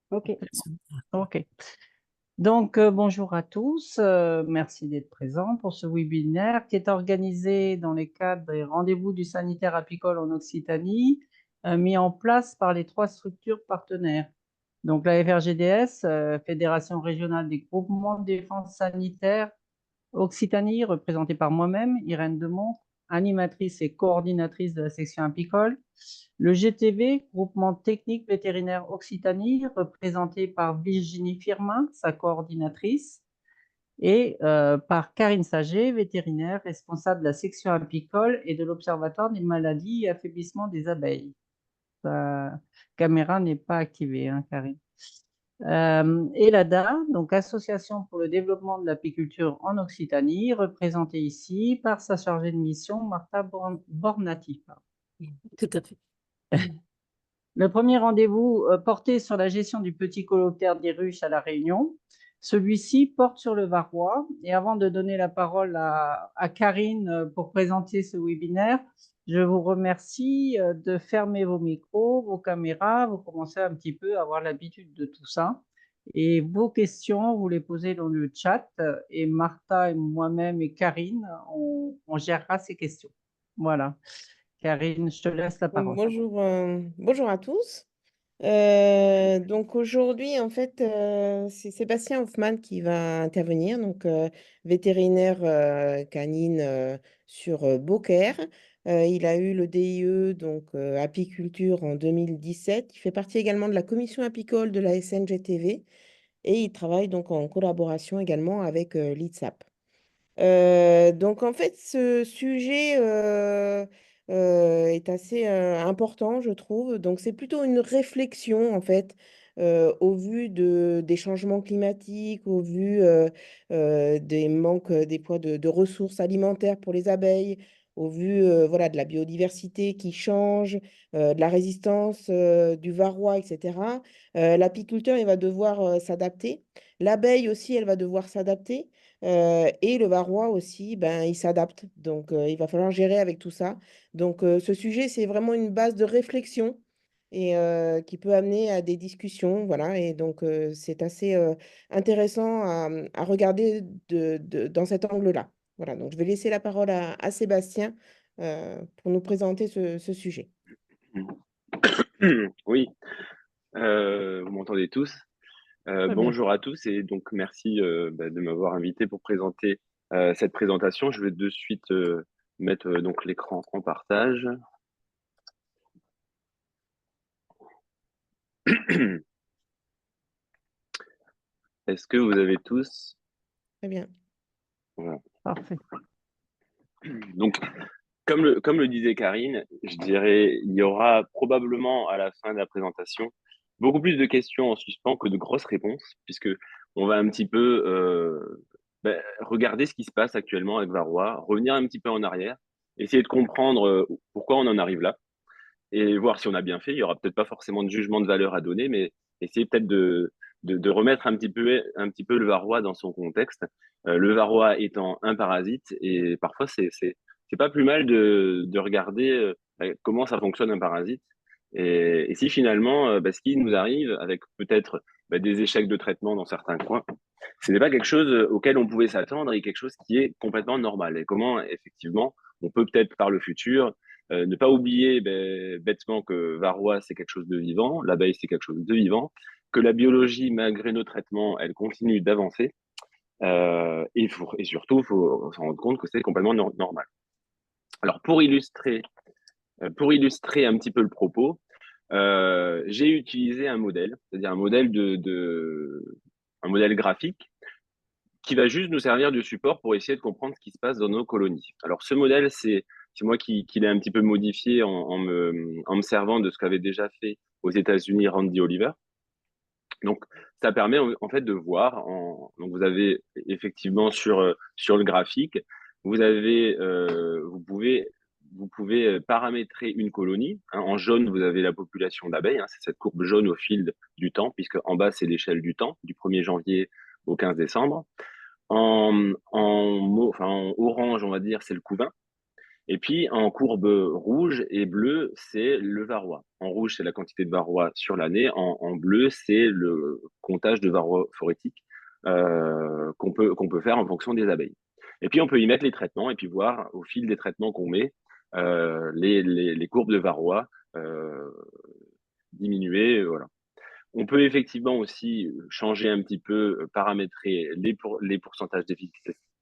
Ok, ok. Donc, bonjour à tous. Merci d'être présents pour ce webinaire qui est organisé dans les cadres des rendez-vous du sanitaire apicole en Occitanie, mis en place par les 3 structures partenaires. Donc, la FRGDS, Fédération régionale des groupements de défense sanitaire Occitanie, représentée par moi-même, Irène Demontre, animatrice et coordinatrice de la section apicole. Le GTV, Groupement technique vétérinaire Occitanie, représenté par Virginie Firmin, sa coordinatrice, et par Karine Saget, vétérinaire, responsable de la section apicole et de l'Observatoire des maladies et affaiblissement des abeilles. Sa caméra n'est pas activée, hein, Karine. Et l'ADA, donc Association pour le développement de l'apiculture en Occitanie, représentée ici par sa chargée de mission, Martha Bornati. Tout à fait. Le premier rendez-vous portait sur la gestion du petit coléoptère des ruches à La Réunion. Celui-ci porte sur le varroa. Et avant de donner la parole à Karine pour présenter ce webinaire, je vous remercie de fermer vos micros, vos caméras. Vous commencez un petit peu à avoir l'habitude de tout ça. Et vos questions, vous les posez dans le chat. Et Martha et moi-même et Karine, on gérera ces questions. Voilà. Karine, je te laisse la parole. Bonjour à tous. Donc aujourd'hui, en fait, c'est Sébastien Hoffmann qui va intervenir, donc vétérinaire canine sur Beaucaire. Il a eu le DIE, donc apiculture en 2017. Il fait partie également de la commission apicole de la SNGTV et il travaille donc en collaboration également avec l'ITSAP. Donc en fait, ce sujet est assez important, je trouve. Donc c'est plutôt une réflexion en fait au vu des changements climatiques, au vu des manques des fois de ressources alimentaires pour les abeilles, au vu voilà, de la biodiversité qui change, de la résistance du varroa, etc. L'apiculteur, il va devoir s'adapter. L'abeille aussi, elle va devoir s'adapter. Et le varroa aussi, ben, il s'adapte. Donc, il va falloir gérer avec tout ça. Donc, ce sujet, c'est vraiment une base de réflexion et qui peut amener à des discussions. Voilà. Et donc, c'est assez intéressant à regarder dans cet angle-là. Voilà. Donc, je vais laisser la parole à Sébastien pour nous présenter ce sujet. Oui, vous m'entendez tous. Très bien. Bonjour à tous et donc merci de m'avoir invité pour présenter cette présentation. Je vais de suite mettre donc l'écran en partage. Est-ce que vous avez tous? Très bien. Voilà. Parfait. Donc, comme le disait Karine, je dirais il y aura probablement à la fin de la présentation beaucoup plus de questions en suspens que de grosses réponses, puisque on va un petit peu regarder ce qui se passe actuellement avec Varroa, revenir un petit peu en arrière, essayer de comprendre pourquoi on en arrive là, et voir si on a bien fait. Il y aura peut-être pas forcément de jugement de valeur à donner, mais essayer peut-être de remettre un petit peu le varroa dans son contexte. Le varroa étant un parasite, et parfois c'est pas plus mal de regarder comment ça fonctionne un parasite. Et si finalement, ce qui nous arrive avec peut-être des échecs de traitement dans certains coins, ce n'est pas quelque chose auquel on pouvait s'attendre et quelque chose qui est complètement normal. Et comment effectivement on peut peut-être par le futur ne pas oublier bêtement que varroa, c'est quelque chose de vivant, l'abeille, c'est quelque chose de vivant, que la biologie, malgré nos traitements, elle continue d'avancer. Et surtout, il faut se rendre compte que c'est complètement normal. Alors, pour illustrer un petit peu le propos, j'ai utilisé un modèle, c'est-à-dire un modèle un modèle graphique qui va juste nous servir de support pour essayer de comprendre ce qui se passe dans nos colonies. Alors, ce modèle, c'est moi qui l'ai un petit peu modifié en me servant de ce qu'avait déjà fait aux États-Unis Randy Oliver. Donc, ça permet en fait de voir. Donc, vous avez effectivement sur le graphique, vous pouvez paramétrer une colonie. Hein. En jaune, vous avez la population d'abeilles. Hein, c'est cette courbe jaune au fil du temps, puisque en bas, c'est l'échelle du temps, du 1er janvier au 15 décembre. En orange, on va dire, c'est le couvain. Et puis, en courbe rouge et bleue, c'est le varroa. En rouge, c'est la quantité de varroa sur l'année. En bleu, c'est le comptage de varroa phorétique qu'on peut faire en fonction des abeilles. Et puis, on peut y mettre les traitements et puis voir au fil des traitements qu'on met les courbes de varroa diminuer. Voilà. On peut effectivement aussi changer un petit peu, paramétrer les pourcentages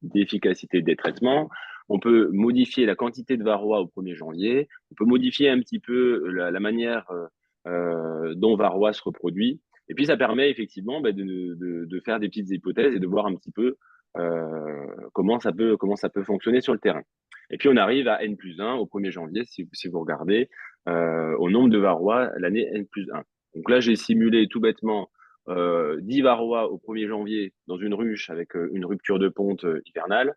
d'efficacité des traitements. On peut modifier la quantité de varroa au 1er janvier. On peut modifier un petit peu la manière dont varroa se reproduit. Et puis, ça permet effectivement de faire des petites hypothèses et de voir un petit peu comment ça peut fonctionner sur le terrain. Et puis, on arrive à N+1 au 1er janvier, si vous regardez, au nombre de varroa l'année N+1. Donc là, j'ai simulé tout bêtement 10 varroa au 1er janvier dans une ruche avec une rupture de ponte hivernale.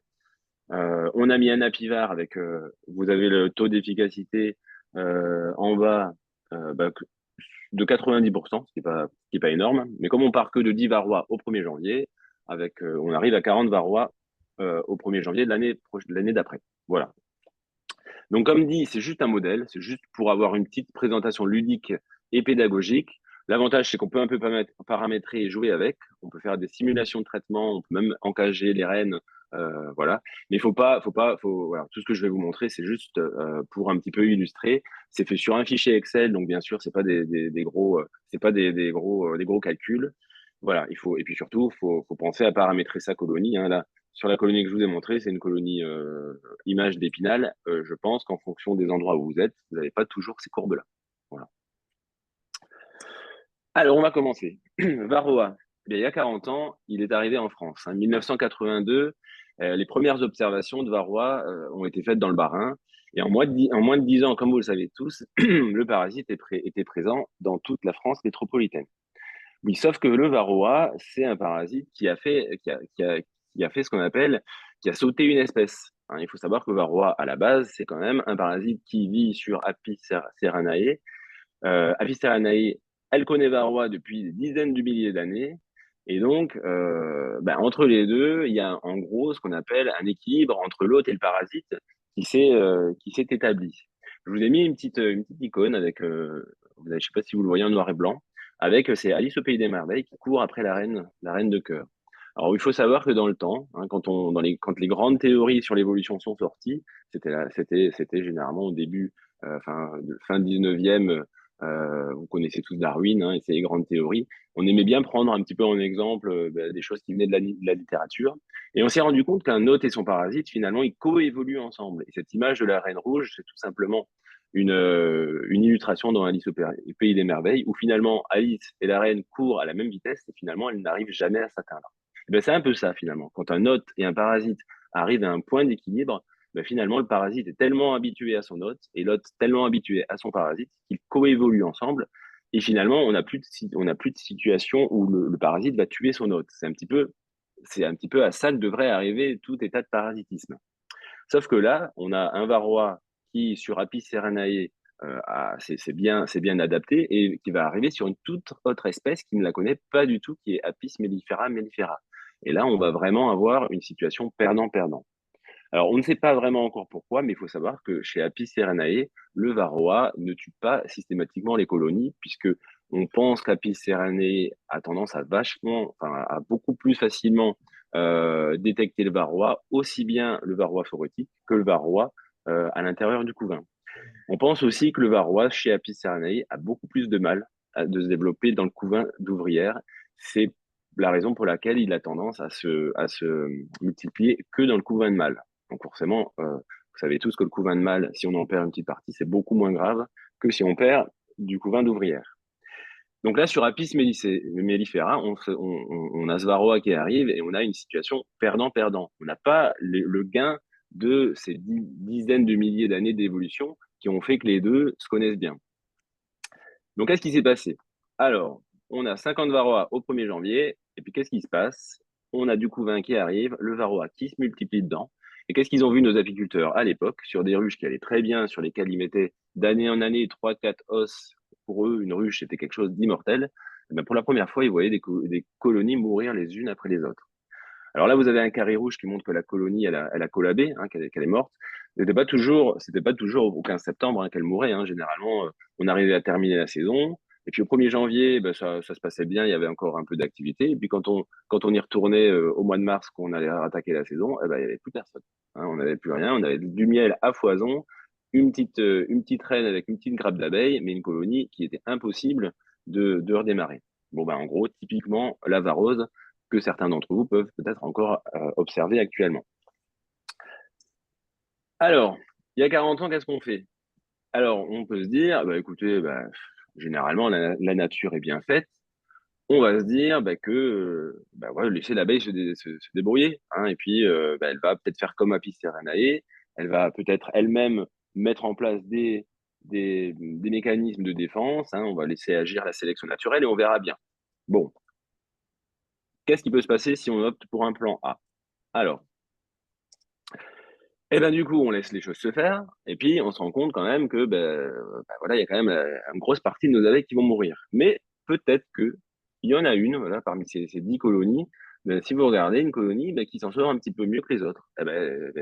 On a mis un apivar avec, vous avez le taux d'efficacité en bas de 90%, ce qui est pas énorme. Mais comme on part que de 10 varroa au 1er janvier, on arrive à 40 varroa au 1er janvier de l'année d'après. Voilà. Donc, comme dit, c'est juste un modèle, c'est juste pour avoir une petite présentation ludique et pédagogique. L'avantage, c'est qu'on peut un peu paramétrer et jouer avec. On peut faire des simulations de traitement, on peut même encager les rennes, voilà. Mais voilà. Tout ce que je vais vous montrer, c'est juste pour un petit peu illustrer. C'est fait sur un fichier Excel, donc bien sûr, c'est pas des gros, c'est pas des gros calculs. Voilà. Et puis surtout, faut penser à paramétrer sa colonie. Hein, là, sur la colonie que je vous ai montrée, c'est une colonie image d'Épinal. Je pense qu'en fonction des endroits où vous êtes, vous n'avez pas toujours ces courbes-là. Voilà. Alors, on va commencer. Varroa, il y a 40 ans, il est arrivé en France. En 1982, les premières observations de Varroa ont été faites dans le Bas-Rhin. Et en moins de 10 ans, comme vous le savez tous, le parasite était présent dans toute la France métropolitaine. Oui, sauf que le varroa, c'est un parasite qui a fait ce qu'on appelle, qui a sauté une espèce. Hein, il faut savoir que le varroa, à la base, c'est quand même un parasite qui vit sur Apis ceranae. Apis ceranae, elle connaît varroa depuis des dizaines de milliers d'années. Et donc, entre les deux, il y a en gros ce qu'on appelle un équilibre entre l'hôte et le parasite qui s'est établi. Je vous ai mis une petite icône avec, je ne sais pas si vous le voyez en noir et blanc, avec c'est Alice au pays des merveilles qui court après la reine de cœur. Alors, il faut savoir que dans le temps, hein, quand les grandes théories sur l'évolution sont sorties, c'était généralement au début, fin 19e, vous connaissez tous Darwin, hein, et ses grandes théories. On aimait bien prendre un petit peu en exemple des choses qui venaient de la littérature. Et on s'est rendu compte qu'un hôte et son parasite, finalement, ils coévoluent ensemble. Et cette image de la reine rouge, c'est tout simplement une illustration dans Alice au pays des merveilles, où finalement Alice et la reine courent à la même vitesse et finalement elles n'arrivent jamais à s'atteindre. C'est un peu ça finalement. Quand un hôte et un parasite arrivent à un point d'équilibre, finalement le parasite est tellement habitué à son hôte et l'hôte tellement habitué à son parasite qu'ils coévoluent ensemble. Et finalement, on n'a plus de situation où le parasite va tuer son hôte. C'est un petit peu à ça que devrait arriver tout état de parasitisme. Sauf que là, on a un varroa qui, sur Apis ceranae, c'est bien adapté et qui va arriver sur une toute autre espèce qui ne la connaît pas du tout, qui est Apis mellifera mellifera. Et là, on va vraiment avoir une situation perdant-perdant. Alors, on ne sait pas vraiment encore pourquoi, mais il faut savoir que chez Apis ceranae, le varroa ne tue pas systématiquement les colonies, puisque on pense qu'Apis ceranae a tendance à beaucoup plus facilement détecter le varroa, aussi bien le varroa phorétique que le varroa à l'intérieur du couvain. On pense aussi que le varroa chez Apis ceranae a beaucoup plus de mal de se développer dans le couvain d'ouvrières. C'est la raison pour laquelle il a tendance à se multiplier que dans le couvain de mâle. Donc forcément, vous savez tous que le couvain de mâle, si on en perd une petite partie, c'est beaucoup moins grave que si on perd du couvain d'ouvrière. Donc là, sur Apis mellifera, on a ce varroa qui arrive et on a une situation perdant-perdant. On n'a pas le gain de ces dizaines de milliers d'années d'évolution qui ont fait que les deux se connaissent bien. Donc, qu'est-ce qui s'est passé? Alors, on a 50 varroa au 1er janvier, et puis qu'est-ce qui se passe? On a du couvain qui arrive, le varroa qui se multiplie dedans. Et qu'est-ce qu'ils ont vu nos apiculteurs à l'époque sur des ruches qui allaient très bien, sur lesquelles ils mettaient d'année en année 3-4 os? Pour eux, une ruche, c'était quelque chose d'immortel. Pour la première fois, ils voyaient des colonies mourir les unes après les autres. Alors là, vous avez un carré rouge qui montre que la colonie, elle a collabé, hein, qu'elle est morte. C'était pas toujours au 15 septembre hein, qu'elle mourait. Hein. Généralement, on arrivait à terminer la saison. Et puis au 1er janvier, ben, ça se passait bien, il y avait encore un peu d'activité. Et puis quand on y retournait au mois de mars, qu'on allait attaquer la saison, eh ben, il n'y avait plus personne. Hein. On n'avait plus rien, on avait du miel à foison, une petite reine avec une petite grappe d'abeilles, mais une colonie qui était impossible de redémarrer. Bon, ben, en gros, typiquement, la varose que certains d'entre vous peuvent peut-être encore observer actuellement. Alors, il y a 40 ans, qu'est-ce qu'on fait? Alors, on peut se dire, bah, écoutez, bah, généralement, la nature est bien faite. On va se dire bah, que bah, ouais, laisser l'abeille se débrouiller. Hein, et puis, bah, elle va peut-être faire comme Apis ceranae. Elle va peut-être elle-même mettre en place des mécanismes de défense. Hein, on va laisser agir la sélection naturelle et on verra bien. Bon, qu'est-ce qui peut se passer si on opte pour un plan A? Alors, et ben du coup, on laisse les choses se faire, et puis on se rend compte quand même que voilà, il y a quand même une grosse partie de nos abeilles qui vont mourir. Mais peut-être que il y en a une, voilà, parmi ces 10 colonies, ben, si vous regardez une colonie qui s'en sort un petit peu mieux que les autres.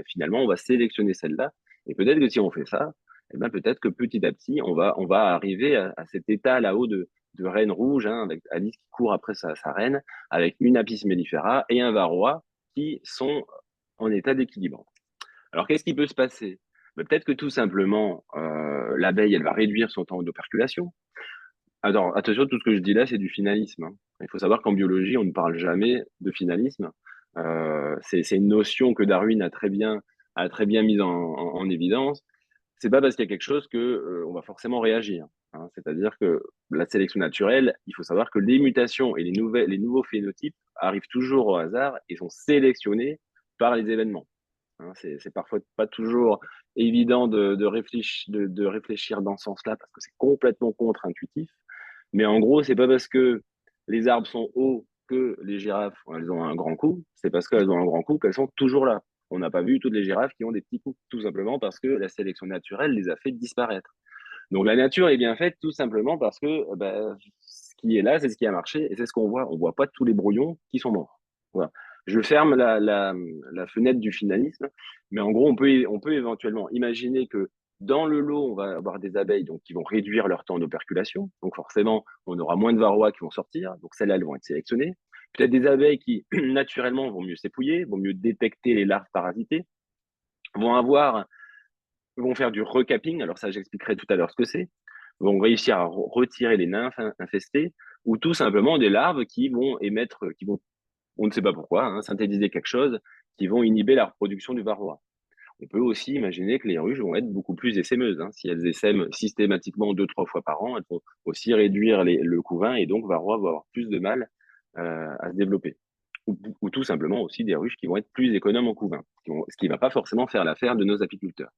Finalement, on va sélectionner celle-là, et peut-être que si on fait ça, peut-être que petit à petit, on va arriver à cet état là-haut de reine rouge, hein, avec Alice qui court après sa reine, avec une Apis mellifera et un varroa qui sont en état d'équilibre. Alors, qu'est-ce qui peut se passer? Peut-être que tout simplement, l'abeille, elle va réduire son temps d'operculation. Alors, attention, tout ce que je dis là, c'est du finalisme. Hein. Il faut savoir qu'en biologie, on ne parle jamais de finalisme. C'est une notion que Darwin a très bien mise en évidence. C'est pas parce qu'il y a quelque chose que on va forcément réagir. Hein. C'est-à-dire que la sélection naturelle, il faut savoir que les mutations et les nouveaux phénotypes arrivent toujours au hasard et sont sélectionnés par les événements. Hein, c'est parfois pas toujours évident de réfléchir dans ce sens-là parce que c'est complètement contre-intuitif. Mais en gros, c'est pas parce que les arbres sont hauts que les girafes, elles ont un grand cou. C'est parce qu'elles ont un grand cou qu'elles sont toujours là. On n'a pas vu toutes les girafes qui ont des petits coups, tout simplement parce que la sélection naturelle les a fait disparaître. Donc la nature est bien faite tout simplement parce que ce qui est là, c'est ce qui a marché et c'est ce qu'on voit. On voit pas tous les brouillons qui sont morts. Voilà. Je ferme la fenêtre du finalisme, mais en gros, on peut éventuellement imaginer que dans le lot, on va avoir des abeilles donc, qui vont réduire leur temps d'operculation. Donc forcément, on aura moins de varroas qui vont sortir. Donc celles-là, elles vont être sélectionnées. Peut-être des abeilles qui, naturellement, vont mieux s'épouiller, vont mieux détecter les larves parasitées, vont faire du recapping. Alors ça, j'expliquerai tout à l'heure ce que c'est. Vont réussir à retirer les nymphes infestées ou tout simplement des larves qui vont émettre, on ne sait pas pourquoi, hein, synthétiser quelque chose qui vont inhiber la reproduction du varroa. On peut aussi imaginer que les ruches vont être beaucoup plus essaimeuses. Hein. Si elles essaiment systématiquement 2-3 fois par an, elles vont aussi réduire le couvain et donc varroa va avoir plus de mal à se développer. Ou tout simplement aussi des ruches qui vont être plus économes en couvain, ce qui ne va pas forcément faire l'affaire de nos apiculteurs.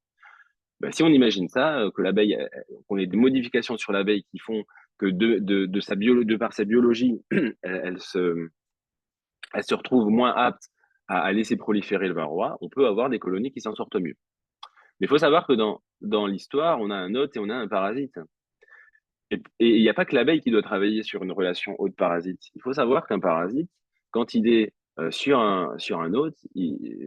Si on imagine ça, que l'abeille, qu'on ait des modifications sur l'abeille qui font que de par sa biologie, elle se retrouve moins apte à laisser proliférer le varroa, on peut avoir des colonies qui s'en sortent mieux. Mais il faut savoir que dans l'histoire, on a un hôte et on a un parasite. Et il n'y a pas que l'abeille qui doit travailler sur une relation hôte-parasite. Il faut savoir qu'un parasite, quand il est sur un hôte,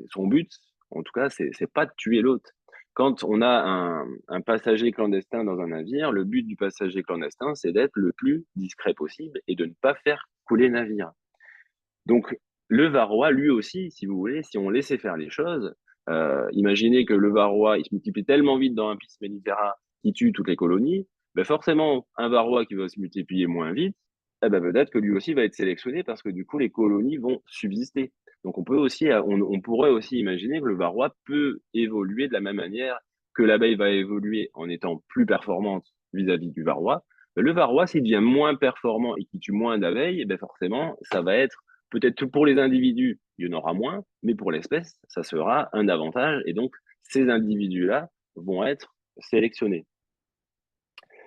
son but, en tout cas, c'est pas de tuer l'hôte. Quand on a un passager clandestin dans un navire, le but du passager clandestin, c'est d'être le plus discret possible et de ne pas faire couler le navire. Donc, le varroa, lui aussi, si vous voulez, si on laissait faire les choses, imaginez que le varroa, il se multiplie tellement vite dans Apis mellifera qui tue toutes les colonies, forcément, un varroa qui va se multiplier moins vite, peut-être que lui aussi va être sélectionné parce que du coup, les colonies vont subsister. Donc, on pourrait aussi imaginer que le varroa peut évoluer de la même manière que l'abeille va évoluer en étant plus performante vis-à-vis du varroa. Le varroa, s'il devient moins performant et qu'il tue moins d'abeilles, forcément, ça va être peut-être pour les individus, il y en aura moins, mais pour l'espèce, ça sera un avantage. Et donc, ces individus-là vont être sélectionnés.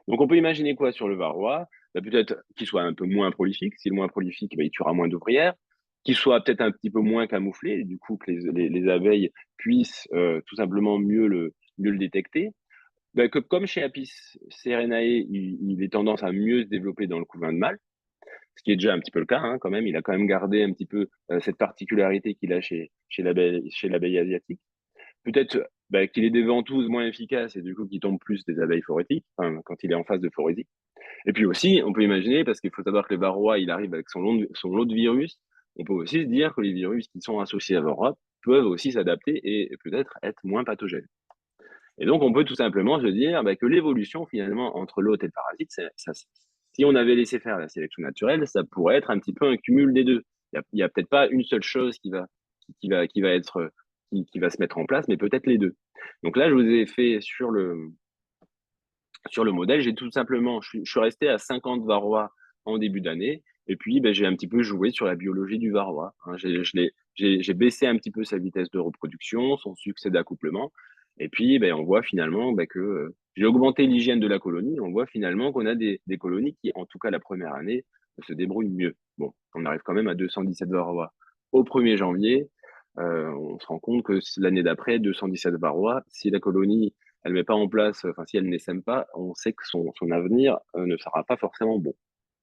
Donc, on peut imaginer quoi sur le varroa? Peut-être qu'il soit un peu moins prolifique. S'il est moins prolifique, il tuera moins d'ouvrières. Qu'il soit peut-être un petit peu moins camouflé, et du coup, que les abeilles puissent tout simplement mieux le détecter. Comme chez Apis ceranae, il est tendance à mieux se développer dans le couvain de mâle. ce qui est déjà un petit peu le cas hein, quand même. Il a quand même gardé un petit peu cette particularité qu'il a chez l'abeille asiatique. Peut-être qu'il ait des ventouses moins efficaces et du coup qu'il tombe plus des abeilles phorétiques, enfin, quand il est en phase de phorésie. Et puis aussi, on peut imaginer, parce qu'il faut savoir que le varroa, il arrive avec son lot de virus, on peut aussi se dire que les virus qui sont associés à varroa peuvent aussi s'adapter et peut-être être moins pathogènes. Et donc, on peut tout simplement se dire que l'évolution, finalement, entre l'hôte et le parasite, si on avait laissé faire la sélection naturelle, ça pourrait être un petit peu un cumul des deux. Il y a peut-être pas une seule chose qui va se mettre en place, mais peut-être les deux. Donc là, je vous ai fait sur le modèle, j'ai tout simplement, je suis resté à 50 varrois en début d'année, et puis j'ai un petit peu joué sur la biologie du varroa. Hein. J'ai baissé un petit peu sa vitesse de reproduction, son succès d'accouplement, et puis on voit finalement que j'ai augmenté l'hygiène de la colonie. On voit finalement qu'on a des colonies qui, en tout cas la première année, se débrouillent mieux. Bon, on arrive quand même à 217 varrois au 1er janvier. On se rend compte que l'année d'après, 217 varrois, si la colonie elle met pas en place, enfin si elle n'essaime pas, on sait que son avenir ne sera pas forcément bon.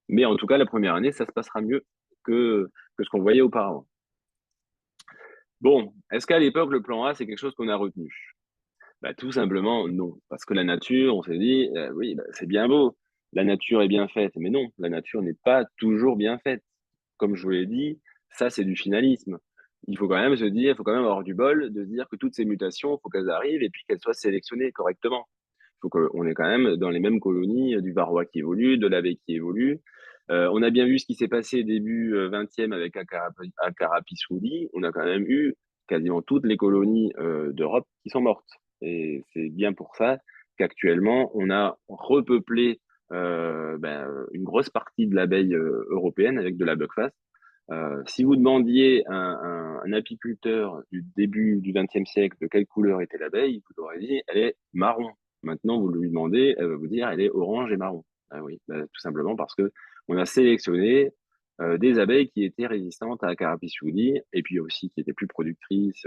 Mais en tout cas, la première année, ça se passera mieux que ce qu'on voyait auparavant. Bon, est-ce qu'à l'époque, le plan A, c'est quelque chose qu'on a retenu? Tout simplement, non. Parce que la nature, on s'est dit, oui, c'est bien beau, la nature est bien faite. Mais non, la nature n'est pas toujours bien faite. Comme je vous l'ai dit, ça, c'est du finalisme. Il faut quand même se dire, il faut quand même avoir du bol de dire que toutes ces mutations, il faut qu'elles arrivent et puis qu'elles soient sélectionnées correctement. Il faut qu'on est quand même dans les mêmes colonies du varroa qui évolue, de l'abeille qui évolue. On a bien vu ce qui s'est passé début 20e avec Acarapis woolly. On a quand même eu quasiment toutes les colonies d'Europe qui sont mortes. Et c'est bien pour ça qu'actuellement, on a repeuplé une grosse partie de l'abeille européenne avec de la buckfast. Si vous demandiez à un apiculteur du début du XXe siècle de quelle couleur était l'abeille, il vous aurait dit elle est marron. Maintenant, vous lui demandez, elle va vous dire elle est orange et marron. Ah oui, tout simplement parce que on a sélectionné des abeilles qui étaient résistantes à Acarapis woolly et puis aussi qui étaient plus productrices,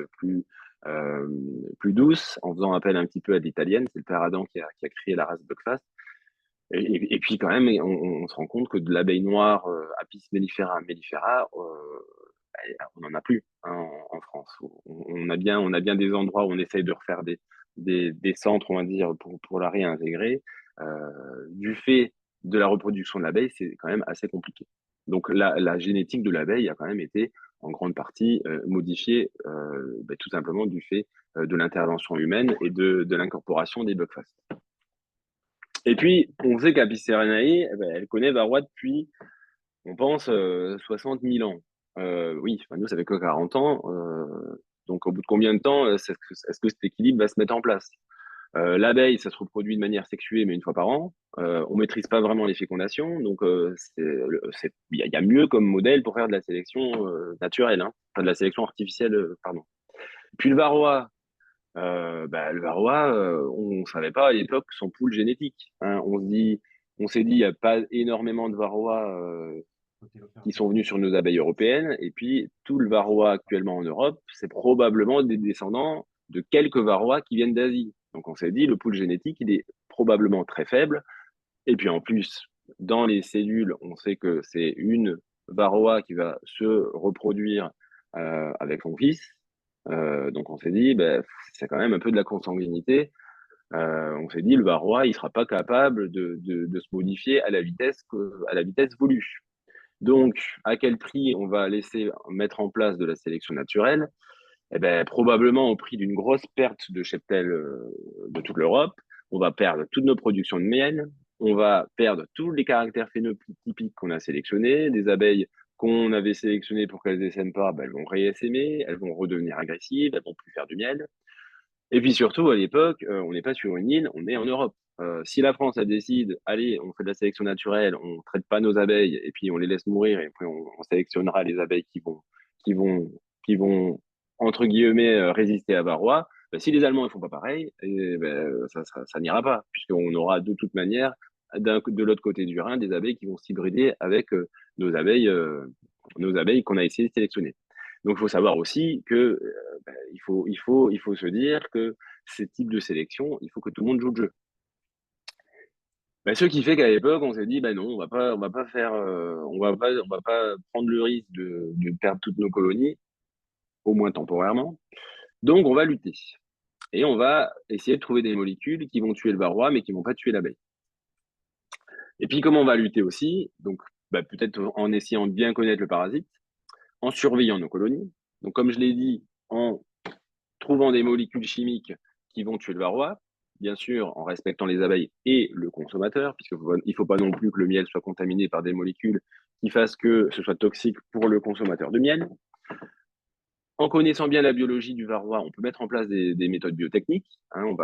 euh, plus douces, en faisant appel un petit peu à l'italienne. C'est le père Adam qui a créé la race Buckfast. Et puis quand même, on se rend compte que de l'abeille noire, Apis mellifera, on n'en a plus hein, en France. On a bien des endroits où on essaye de refaire des centres, on va dire, pour la réintégrer. Du fait de la reproduction de l'abeille, c'est quand même assez compliqué. Donc la génétique de l'abeille a quand même été en grande partie modifiée tout simplement du fait de l'intervention humaine et de l'incorporation des Buckfast. Et puis, on sait qu'Apis ceranae, elle connaît varroa depuis, on pense, 60 000 ans. Oui, enfin, nous, ça fait que 40 ans. Donc, au bout de combien de temps est-ce que cet équilibre va se mettre en place? L'abeille, ça se reproduit de manière sexuée, mais une fois par an. On maîtrise pas vraiment les fécondations, donc il y a mieux comme modèle pour faire de la sélection naturelle, hein. Enfin de la sélection artificielle, pardon. Puis le varroa, le varroa, on ne savait pas à l'époque son pool génétique. Hein. On s'est dit, il n'y a pas énormément de varrois qui sont venus sur nos abeilles européennes. Et puis, tout le varroa actuellement en Europe, c'est probablement des descendants de quelques varrois qui viennent d'Asie. Donc, on s'est dit, le pool génétique, il est probablement très faible. Et puis, en plus, dans les cellules, on sait que c'est une varroa qui va se reproduire avec son fils. Donc, on s'est dit, c'est quand même un peu de la consanguinité. On s'est dit, le varroa, il ne sera pas capable de se modifier à la vitesse voulue. Donc, à quel prix on va laisser mettre en place de la sélection naturelle? Probablement au prix d'une grosse perte de cheptel de toute l'Europe. On va perdre toutes nos productions de miel. On va perdre tous les caractères phénotypiques qu'on a sélectionnés. Des abeilles qu'on avait sélectionnées pour qu'elles essaiment pas, elles vont réessaimer, elles vont redevenir agressives, elles vont plus faire du miel. Et puis surtout, à l'époque, on n'est pas sur une île, on est en Europe. Si la France elle décide, allez, on fait de la sélection naturelle, on traite pas nos abeilles et puis on les laisse mourir et puis on sélectionnera les abeilles qui vont, qui vont entre guillemets résister à varroa. Si les Allemands ne font pas pareil, ça n'ira pas puisqu'on aura de toute manière de l'autre côté du Rhin des abeilles qui vont s'hybrider avec nos abeilles qu'on a essayé de sélectionner. Donc, il faut savoir aussi que il faut se dire que ces types de sélection, il faut que tout le monde joue le jeu. Bah, ce qui fait qu'à l'époque, on s'est dit, bah non, on va pas faire, on va pas prendre le risque de perdre toutes nos colonies, au moins temporairement. Donc, on va lutter. Et on va essayer de trouver des molécules qui vont tuer le varroa, mais qui vont pas tuer l'abeille. Et puis, comment on va lutter aussi? Donc, bah, peut-être en essayant de bien connaître le parasite, en surveillant nos colonies. Donc, comme je l'ai dit, en trouvant des molécules chimiques qui vont tuer le varroa, bien sûr en respectant les abeilles et le consommateur, puisqu'il ne faut pas non plus que le miel soit contaminé par des molécules qui fassent que ce soit toxique pour le consommateur de miel. En connaissant bien la biologie du varroa, on peut mettre en place des méthodes biotechniques. Hein,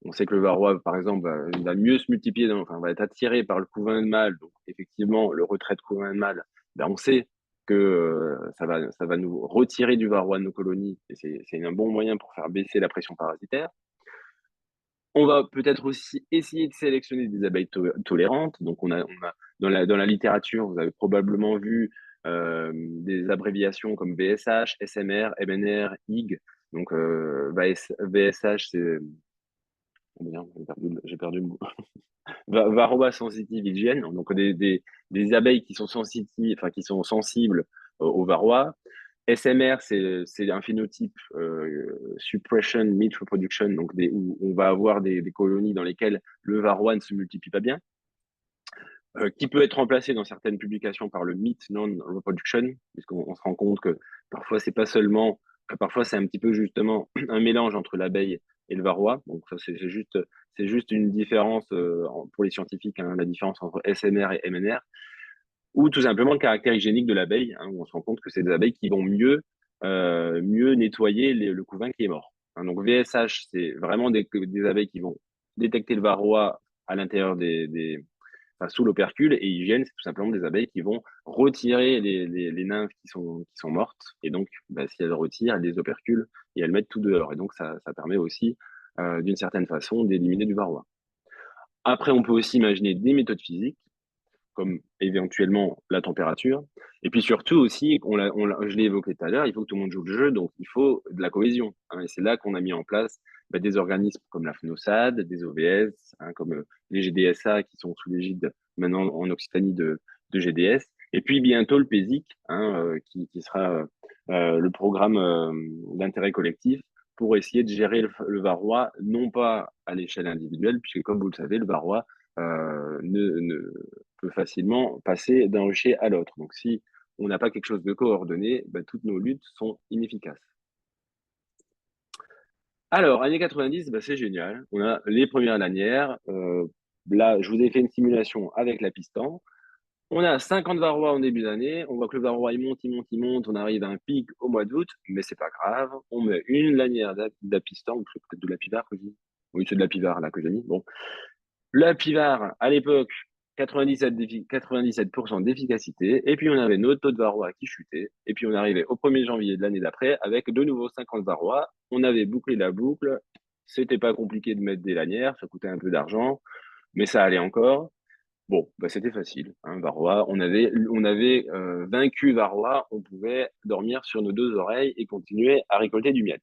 on sait que le varroa, par exemple, va mieux se multiplier, enfin, va être attiré par le couvain de mâle. Donc, effectivement, le retrait de couvain de mâle, ben, on sait que ça va nous retirer du varroa de nos colonies. Et c'est un bon moyen pour faire baisser la pression parasitaire. On va peut-être aussi essayer de sélectionner des abeilles tolérantes. Donc, on a dans la littérature, vous avez probablement vu des abréviations comme VSH, SMR, MNR, IG. Donc, VSH, c'est. Oh merde, j'ai perdu le mot. Varroa sensitive hygiène. Donc, des abeilles qui sont sensitives, enfin, qui sont sensibles au varroa. SMR, c'est un phénotype suppression meat reproduction, donc où on va avoir des colonies dans lesquelles le varroa ne se multiplie pas bien, qui peut être remplacé dans certaines publications par le meat non-reproduction, puisqu'on se rend compte que parfois c'est pas seulement, parfois c'est un petit peu justement un mélange entre l'abeille et le varroa. Donc ça c'est juste une différence pour les scientifiques, hein, la différence entre SMR et MNR, ou tout simplement le caractère hygiénique de l'abeille, hein, où on se rend compte que c'est des abeilles qui vont mieux nettoyer le couvain qui est mort. Hein, donc VSH, c'est vraiment des abeilles qui vont détecter le varroa à l'intérieur enfin, sous l'opercule, et hygiène, c'est tout simplement des abeilles qui vont retirer les nymphes qui sont mortes, et donc bah, si elles retirent, elles les operculent et elles mettent tout dehors, et donc ça permet aussi d'une certaine façon d'éliminer du varroa. Après, on peut aussi imaginer des méthodes physiques, comme éventuellement la température. Et puis surtout aussi, je l'ai évoqué tout à l'heure, il faut que tout le monde joue le jeu, donc il faut de la cohésion. Hein, et c'est là qu'on a mis en place des organismes comme la FNOSAD, des OVS, hein, comme les GDSA qui sont sous l'égide maintenant en Occitanie de GDS. Et puis bientôt le PESIC, hein, qui sera le programme d'intérêt collectif pour essayer de gérer le varroa, non pas à l'échelle individuelle, puisque comme vous le savez, le varroa ne peut facilement passer d'un rucher à l'autre. Donc, si on n'a pas quelque chose de coordonné, ben, toutes nos luttes sont inefficaces. Alors, années 90, ben, c'est génial. On a les premières lanières. Là, je vous ai fait une simulation avec la piston. On a 50 varrois en début d'année. On voit que le varroa, il monte, il monte, il monte. On arrive à un pic au mois d'août, mais c'est pas grave. On met une lanière d'apiston, ou peut-être de l'apivare que j'ai mis. Oui, c'est de l'apivare là que j'ai mis. Bon. L'apivare, à l'époque, 97% d'efficacité. Et puis, on avait notre taux de varroa qui chutait. Et puis, on arrivait au 1er janvier de l'année d'après avec de nouveau 50 varrois. On avait bouclé la boucle. C'était pas compliqué de mettre des lanières. Ça coûtait un peu d'argent, mais ça allait encore. Bon, bah, c'était facile. Hein, varroa, on avait vaincu varroa. On pouvait dormir sur nos deux oreilles et continuer à récolter du miel.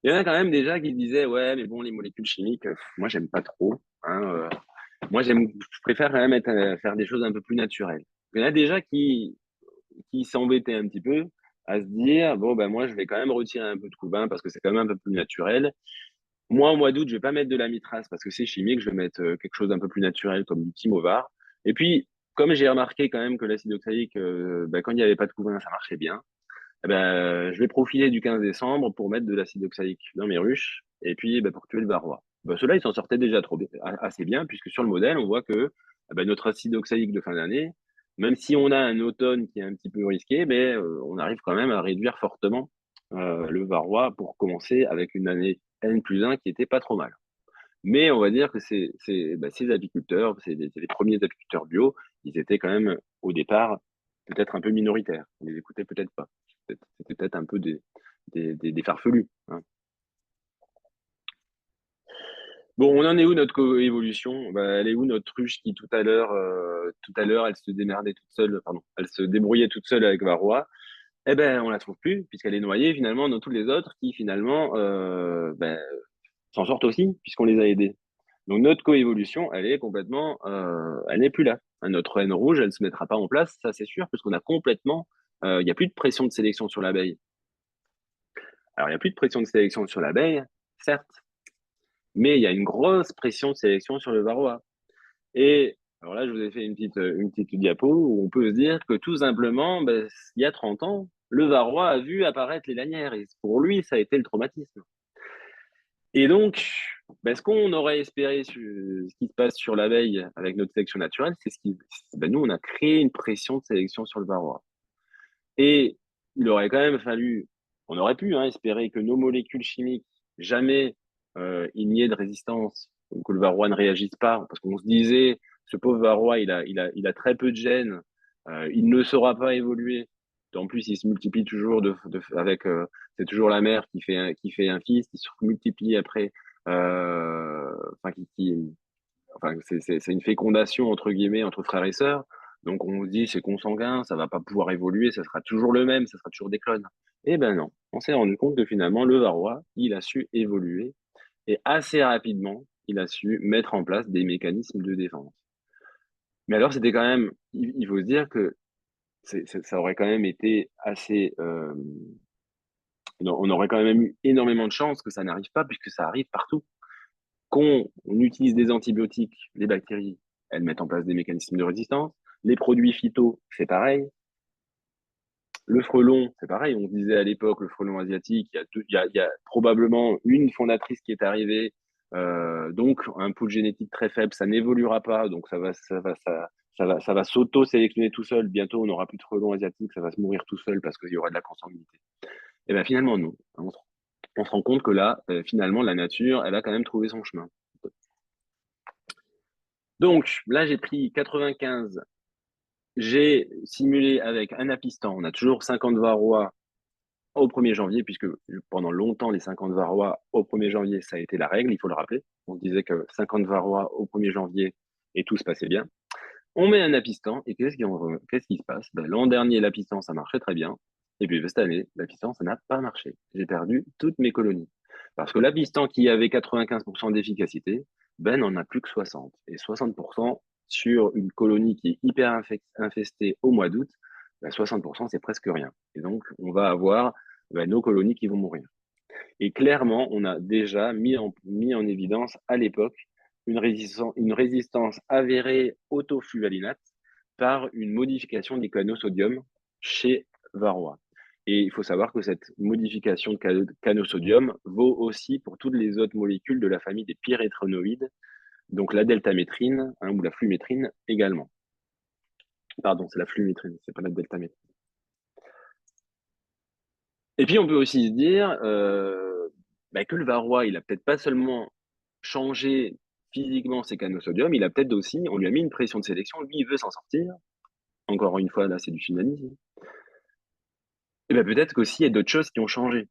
Il y en a quand même déjà qui disaient, ouais, mais bon, les molécules chimiques, moi, j'aime pas trop. Hein, moi, je préfère quand même faire des choses un peu plus naturelles. Il y en a déjà qui s'embêtaient un petit peu à se dire, bon, ben moi, je vais quand même retirer un peu de couvain parce que c'est quand même un peu plus naturel. Moi, au mois d'août, je vais pas mettre de la mitrace parce que c'est chimique. Je vais mettre quelque chose d'un peu plus naturel comme du timovar. Et puis, comme j'ai remarqué quand même que l'acide oxalique, quand il n'y avait pas de couvain, ça marchait bien. Eh ben, je vais profiter du 15 décembre pour mettre de l'acide oxalique dans mes ruches et puis pour tuer le varroa. Ceux-là, ils s'en sortaient déjà assez bien, puisque sur le modèle, on voit que notre acide oxalique de fin d'année, même si on a un automne qui est un petit peu risqué, mais on arrive quand même à réduire fortement le varroa pour commencer avec une année N+1 qui était pas trop mal. Mais on va dire que ces apiculteurs, c'est les premiers apiculteurs bio, ils étaient quand même au départ peut-être un peu minoritaires. On les écoutait peut-être pas. C'était peut-être un peu des farfelus. Hein. Bon, on en est où notre évolution? Elle est où notre ruche qui tout à l'heure, elle se démerdait toute seule, pardon, elle se débrouillait toute seule avec varroa. Eh ben, on la trouve plus puisqu'elle est noyée finalement dans tous les autres qui finalement s'en sortent aussi puisqu'on les a aidés. Donc notre coévolution, elle est complètement, elle n'est plus là. Notre haine rouge, elle ne se mettra pas en place, ça c'est sûr, parce qu'on a complètement, il n'y a plus de pression de sélection sur l'abeille. Alors il n'y a plus de pression de sélection sur l'abeille, certes, mais il y a une grosse pression de sélection sur le varroa. Et alors là, je vous ai fait une petite diapo où on peut se dire que tout simplement, il y a 30 ans, le varroa a vu apparaître les lanières et pour lui, ça a été le traumatisme. Et donc, ce qu'on aurait espéré, ce qui se passe sur l'abeille avec notre sélection naturelle, c'est nous, on a créé une pression de sélection sur le varroa. Et il aurait quand même fallu, on aurait pu espérer que nos molécules chimiques, jamais il n'y ait de résistance, ou que le varroa ne réagisse pas, parce qu'on se disait, ce pauvre varroa, il a très peu de gènes, il ne saura pas évoluer. En plus, il se multiplie toujours c'est toujours la mère qui fait un fils, qui se multiplie après, enfin, c'est une fécondation entre guillemets entre frères et sœurs. Donc on se dit c'est consanguin, ça va pas pouvoir évoluer, ça sera toujours le même, ça sera toujours des clones. Eh ben non, on s'est rendu compte que finalement le varroa, il a su évoluer et assez rapidement, il a su mettre en place des mécanismes de défense. Mais alors c'était quand même, il faut se dire que ça aurait quand même été assez, on aurait quand même eu énormément de chance que ça n'arrive pas puisque ça arrive partout. Qu'on utilise des antibiotiques, les bactéries, elles mettent en place des mécanismes de résistance. Les produits phyto, c'est pareil. Le frelon, c'est pareil. On disait à l'époque, le frelon asiatique, il y a probablement une fondatrice qui est arrivée, donc un pool génétique très faible, ça n'évoluera pas, donc ça va s'auto-sélectionner tout seul. Bientôt, on n'aura plus de frelon asiatique, ça va se mourir tout seul parce qu'il y aura de la consanguinité. Et bien finalement, non. On se rend compte que là, finalement, la nature, elle a quand même trouvé son chemin. Donc là, j'ai pris 95, j'ai simulé avec un apistan. On a toujours 50 varrois au 1er janvier, puisque pendant longtemps, les 50 varrois au 1er janvier, ça a été la règle, il faut le rappeler. On disait que 50 varrois au 1er janvier et tout se passait bien. On met un apistan et qu'est-ce qui se passe? L'an dernier, l'apistan, ça marchait très bien. Et puis cette année, l'apistan, ça n'a pas marché. J'ai perdu toutes mes colonies. Parce que l'apistan qui avait 95% d'efficacité, n'en a plus que 60. Et 60% sur une colonie qui est hyper infestée au mois d'août, 60%, c'est presque rien. Et donc, on va avoir nos colonies qui vont mourir. Et clairement, on a déjà mis en évidence à l'époque une résistance avérée au tofluvalinate par une modification des canaux sodium chez varroa. Et il faut savoir que cette modification de canaux sodium vaut aussi pour toutes les autres molécules de la famille des pyréthrinoïdes, donc la deltamétrine ou la flumétrine également. Pardon, c'est la flumétrine, c'est pas la deltamétrine. Et puis on peut aussi se dire que le varroa, il a peut-être pas seulement changé physiquement ses canaux sodium, il a peut-être aussi, on lui a mis une pression de sélection, lui il veut s'en sortir. Encore une fois, là c'est du finalisme. Et peut-être qu'aussi il y a d'autres choses qui ont changé.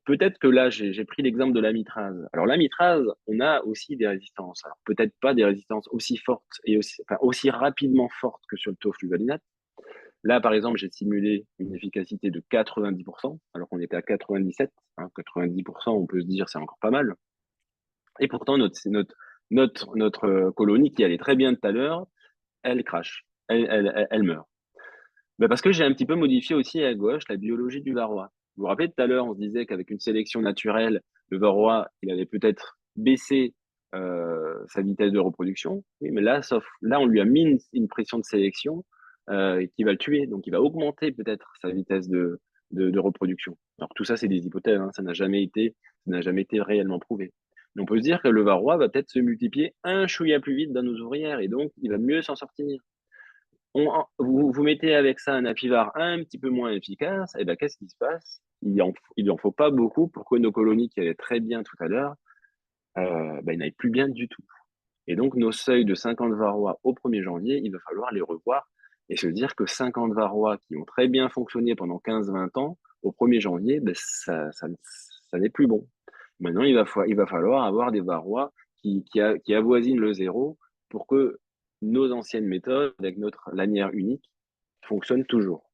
Peut-être que là, j'ai pris l'exemple de l'amitrase. Alors l'amitrase, on a aussi des résistances. Alors peut-être pas des résistances aussi fortes et aussi rapidement fortes que sur le tofluvalinate. Là, par exemple, j'ai simulé une efficacité de 90%, alors qu'on était à 97. 90%, on peut se dire, c'est encore pas mal. Et pourtant, notre colonie, qui allait très bien tout à l'heure, elle crache, elle meurt. Parce que j'ai un petit peu modifié aussi à gauche la biologie du varroa. Vous vous rappelez tout à l'heure, on se disait qu'avec une sélection naturelle, le varroa, il allait peut-être baisser sa vitesse de reproduction. Oui, mais là, on lui a mis une pression de sélection qui va le tuer. Donc, il va augmenter peut-être sa vitesse de reproduction. Alors, tout ça, c'est des hypothèses. Ça n'a jamais été réellement prouvé. Mais on peut se dire que le varroa va peut-être se multiplier un chouïa plus vite dans nos ouvrières et donc, il va mieux s'en sortir. Vous mettez avec ça un apivard un petit peu moins efficace, et qu'est-ce qui se passe? Il en faut pas beaucoup pour que nos colonies qui allaient très bien tout à l'heure, ils n'aillent plus bien du tout. Et donc, nos seuils de 50 varrois au 1er janvier, il va falloir les revoir et se dire que 50 varrois qui ont très bien fonctionné pendant 15-20 ans, au 1er janvier, ça n'est plus bon. Maintenant, il va falloir avoir des varrois qui avoisinent le zéro pour que nos anciennes méthodes, avec notre lanière unique, fonctionnent toujours.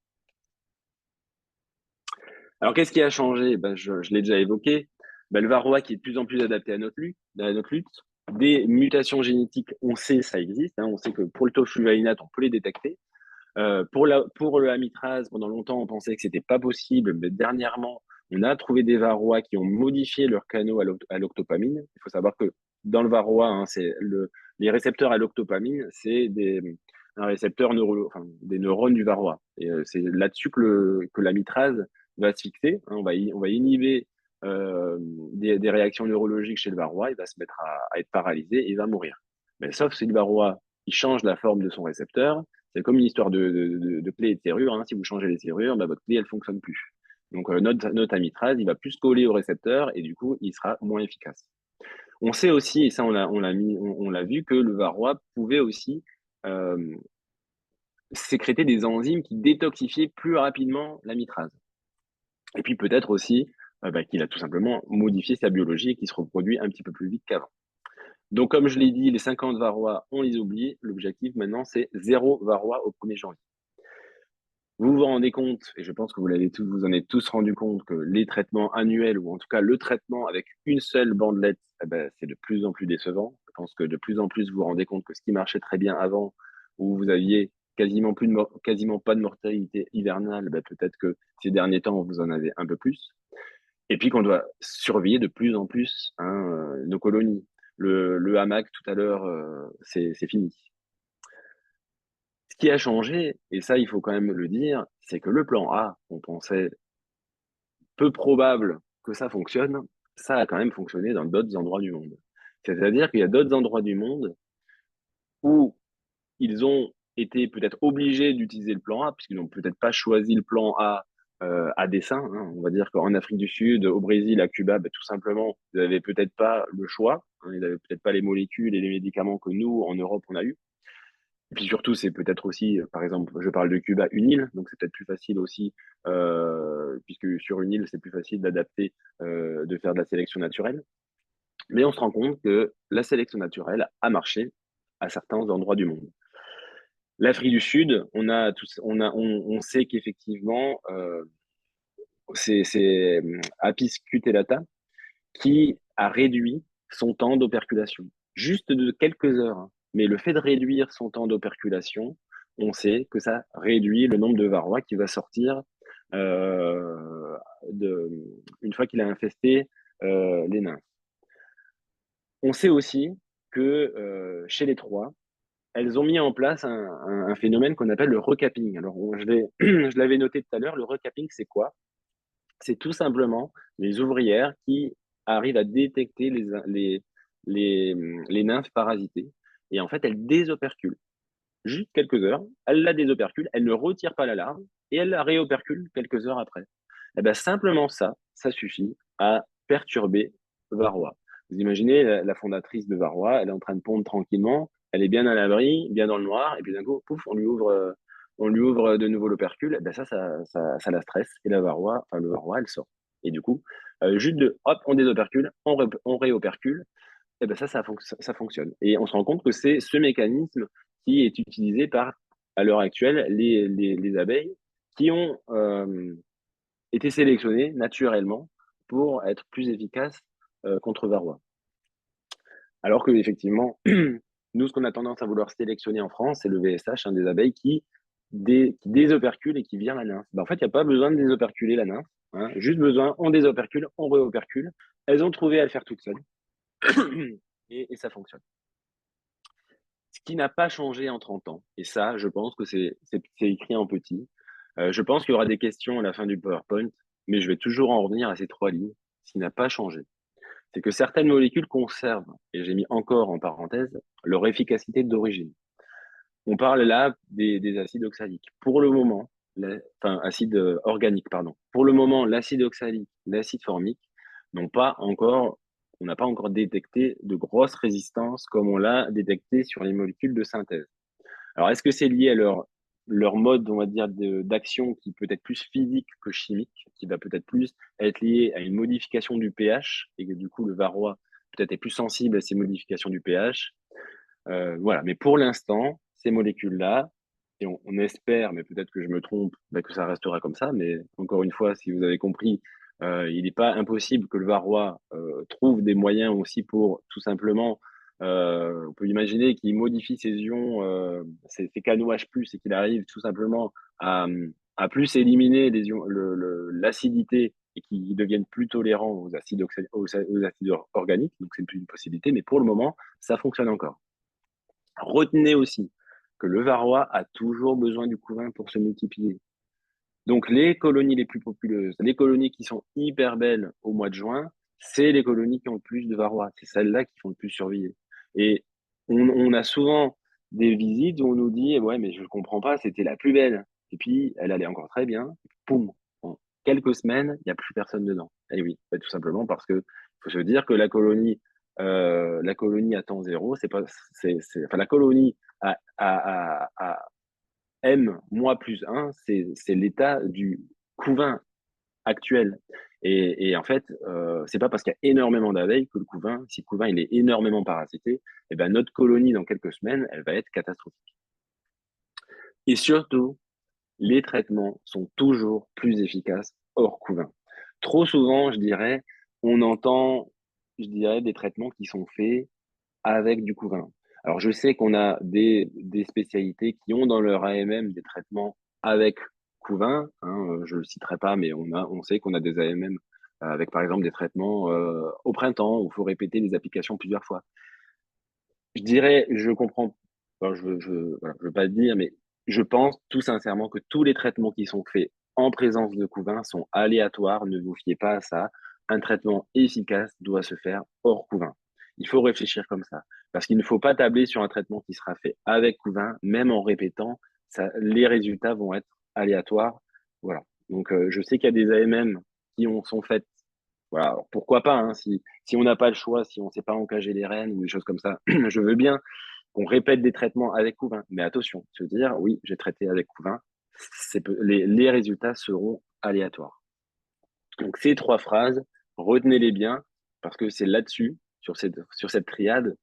Alors, qu'est-ce qui a changé? Je l'ai déjà évoqué. Le varroa qui est de plus en plus adapté à notre lutte. Des mutations génétiques, on sait ça existe, hein, on sait que pour le tofluvalinate, on peut les détecter. Pour le amitrase, pendant longtemps, on pensait que c'était pas possible, mais dernièrement, on a trouvé des varroas qui ont modifié leur canaux à l'octopamine. Il faut savoir que dans le varroa, hein, les récepteurs à l'octopamine, c'est un récepteur enfin, des neurones du varroa. Et c'est là-dessus que l'amitrase va se fixer, hein. On va inhiber des réactions neurologiques chez le varroa, il va se mettre à être paralysé et il va mourir. Mais sauf si le varroa il change la forme de son récepteur, c'est comme une histoire de clé et de serrure, hein. Si vous changez les serrures, bah, votre clé, elle fonctionne plus. Donc, notre amitrase, il va plus coller au récepteur et du coup, il sera moins efficace. On sait aussi, et ça, on l'a vu, que le varroa pouvait aussi euh, sécréter des enzymes qui détoxifiaient plus rapidement l'amitrase. Et puis, peut-être aussi bah, qu'il a tout simplement modifié sa biologie et qu'il se reproduit un petit peu plus vite qu'avant. Donc, comme je l'ai dit, les 50 varrois, on les oublie. L'objectif maintenant, c'est 0 varrois au 1er janvier. Vous vous rendez compte, et je pense que vous en êtes tous rendu compte, que les traitements annuels, ou en tout cas le traitement avec une seule bandelette, eh ben, c'est de plus en plus décevant. Je pense que de plus en plus, vous vous rendez compte que ce qui marchait très bien avant, où vous aviez quasiment pas de mortalité hivernale, ben, peut-être que ces derniers temps, vous en avez un peu plus. Et puis qu'on doit surveiller de plus en plus, hein, nos colonies. Le hamac, tout à l'heure, c'est fini. Ce qui a changé, et ça, il faut quand même le dire, c'est que le plan A, on pensait peu probable que ça fonctionne, ça a quand même fonctionné dans d'autres endroits du monde. C'est-à-dire qu'il y a d'autres endroits du monde où ils ont été peut-être obligés d'utiliser le plan A, puisqu'ils n'ont peut-être pas choisi le plan A à dessein, hein. On va dire qu'en Afrique du Sud, au Brésil, à Cuba, ben, tout simplement, ils n'avaient peut-être pas le choix, hein, ils n'avaient peut-être pas les molécules et les médicaments que nous, en Europe, on a eu. Et puis surtout, c'est peut-être aussi, par exemple, je parle de Cuba, une île, donc c'est peut-être plus facile aussi, puisque sur une île, c'est plus facile d'adapter, de faire de la sélection naturelle. Mais on se rend compte que la sélection naturelle a marché à certains endroits du monde. L'Afrique du Sud, on sait qu'effectivement, c'est Apis cutellata qui a réduit son temps d'operculation, juste de quelques heures, hein. Mais le fait de réduire son temps d'operculation, on sait que ça réduit le nombre de varrois qui va sortir euh, une fois qu'il a infesté les nymphes. On sait aussi que chez les trois, elles ont mis en place un phénomène qu'on appelle le recapping. Alors, je l'avais noté tout à l'heure, le recapping, c'est quoi? C'est tout simplement les ouvrières qui arrivent à détecter les nymphes parasitées. Et en fait, elles désoperculent. Juste quelques heures, elles la désoperculent, elles ne retirent pas la larve et elles la réoperculent quelques heures après. Et bien, simplement ça suffit à perturber Varroa. Vous imaginez la fondatrice de Varroa, elle est en train de pondre tranquillement, elle est bien à l'abri, bien dans le noir, et puis d'un coup, pouf, on lui ouvre de nouveau l'opercule, et ben ça la stresse, et la Varroa, enfin le Varroa, elle sort. Et du coup, juste hop, on désopercule, on réopercule, et ben ça fonctionne. Et on se rend compte que c'est ce mécanisme qui est utilisé par, à l'heure actuelle, les abeilles qui ont été sélectionnées naturellement pour être plus efficaces contre Varroa. Alors que effectivement, nous, ce qu'on a tendance à vouloir sélectionner en France, c'est le VSH, des abeilles qui désopercule et qui vire la nymphe. Ben, en fait, il n'y a pas besoin de désoperculer la nymphe, hein. Juste besoin, on désopercule, on réopercule. Elles ont trouvé à le faire toutes seules. et ça fonctionne. Ce qui n'a pas changé en 30 ans, et ça, je pense que c'est écrit en petit. Je pense qu'il y aura des questions à la fin du PowerPoint, mais je vais toujours en revenir à ces 3 lignes. Ce qui n'a pas changé, c'est que certaines molécules conservent, et j'ai mis encore en parenthèse, leur efficacité d'origine. On parle là des acides oxaliques. Pour le moment, acides organiques, pardon. Pour le moment, l'acide oxalique, l'acide formique n'ont pas encore, on n'a pas encore détecté de grosses résistances comme on l'a détecté sur les molécules de synthèse. Alors, est-ce que c'est lié à leur mode, on va dire, d'action qui peut être plus physique que chimique, qui va peut-être plus être lié à une modification du pH, et que du coup, le varroa peut-être est plus sensible à ces modifications du pH. Voilà. Mais pour l'instant, ces molécules-là, et on espère, mais peut-être que je me trompe, que ça restera comme ça. Mais encore une fois, si vous avez compris, il n'est pas impossible que le varroa trouve des moyens aussi pour tout simplement On peut imaginer qu'il modifie ses ions, ses canaux H+, et qu'il arrive tout simplement à plus éliminer l'acidité et qu'ils deviennent plus tolérants aux acides organiques. Donc, c'est une possibilité, mais pour le moment, ça fonctionne encore. Retenez aussi que le varroa a toujours besoin du couvain pour se multiplier. Donc, les colonies les plus populeuses, les colonies qui sont hyper belles au mois de juin, c'est les colonies qui ont le plus de varroa. C'est celles-là qui font le plus survivre. Et on a souvent des visites où on nous dit, ouais, mais je ne comprends pas, c'était la plus belle. Et puis, elle allait encore très bien. Poum, en quelques semaines, il n'y a plus personne dedans. Et oui, tout simplement parce que faut se dire que la colonie à temps zéro, enfin, la colonie à M moins plus 1, c'est l'état du couvain actuel. Et en fait, c'est pas parce qu'il y a énormément d'abeilles que si le couvain il est énormément parasité, et ben notre colonie dans quelques semaines, elle va être catastrophique. Et surtout, les traitements sont toujours plus efficaces hors couvain. Trop souvent, je dirais, on entend, des traitements qui sont faits avec du couvain. Alors, je sais qu'on a des spécialités qui ont dans leur AMM des traitements avec couvain, hein, je le citerai pas, mais on sait qu'on a des AMM avec, par exemple, des traitements au printemps où il faut répéter les applications plusieurs fois. Je dirais, je comprends, enfin, voilà, je veux pas le dire, mais je pense tout sincèrement que tous les traitements qui sont faits en présence de couvain sont aléatoires. Ne vous fiez pas à ça. Un traitement efficace doit se faire hors couvain. Il faut réfléchir comme ça. Parce qu'il ne faut pas tabler sur un traitement qui sera fait avec couvain, même en répétant, les résultats vont être aléatoires. Voilà. Donc, je sais qu'il y a des AMM qui sont faites. Voilà. Alors, pourquoi pas, hein, si on n'a pas le choix, si on ne sait pas encager les rênes ou des choses comme ça, je veux bien qu'on répète des traitements avec couvain. Mais attention, se dire, oui, j'ai traité avec couvain, les résultats seront aléatoires. Donc, ces 3 phrases, retenez-les bien, parce que c'est là-dessus, sur cette triade,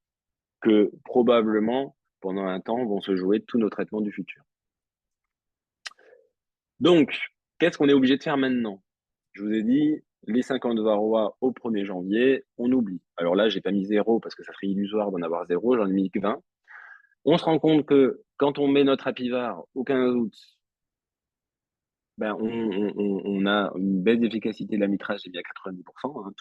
que probablement, pendant un temps, vont se jouer tous nos traitements du futur. Donc, qu'est-ce qu'on est obligé de faire maintenant? Je vous ai dit, les 50 varroa au 1er janvier, on oublie. Alors là, j'ai pas mis 0 parce que ça serait illusoire d'en avoir 0, j'en ai mis que 20. On se rend compte que quand on met notre apivar au 15 août, ben on a une baisse d'efficacité de la mitrage, j'ai mis à 90%. Hein.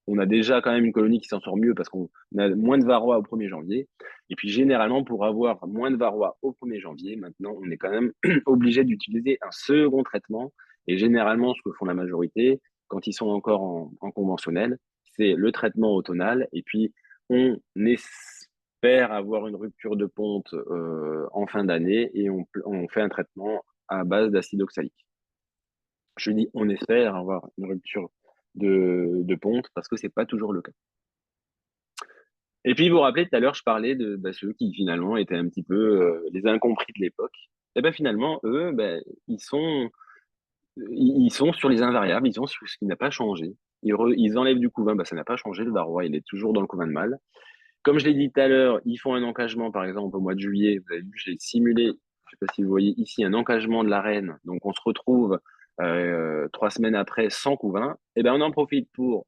On a déjà quand même une colonie qui s'en sort mieux parce qu'on a moins de varroa au 1er janvier. Et puis généralement, pour avoir moins de varroa au 1er janvier, maintenant, on est quand même obligé d'utiliser un second traitement. Et généralement, ce que font la majorité, quand ils sont encore en conventionnel, c'est le traitement automnal. Et puis, on espère avoir une rupture de ponte en fin d'année et on fait un traitement à base d'acide oxalique. Je dis on espère avoir une rupture de ponte parce que c'est pas toujours le cas. Et puis, vous vous rappelez, tout à l'heure, je parlais de ceux qui finalement étaient un petit peu les incompris de l'époque. Et ben finalement, eux, ils sont sur les invariables, ils sont sur ce qui n'a pas changé. Ils enlèvent du couvain, ça n'a pas changé, le varroa, il est toujours dans le couvain de mâle. Comme je l'ai dit tout à l'heure, ils font un encagement, par exemple, au mois de juillet. Vous avez vu, j'ai simulé, je ne sais pas si vous voyez ici, un encagement de la reine. Donc, on se retrouve 3 semaines après sans couvain. Et ben, on en profite pour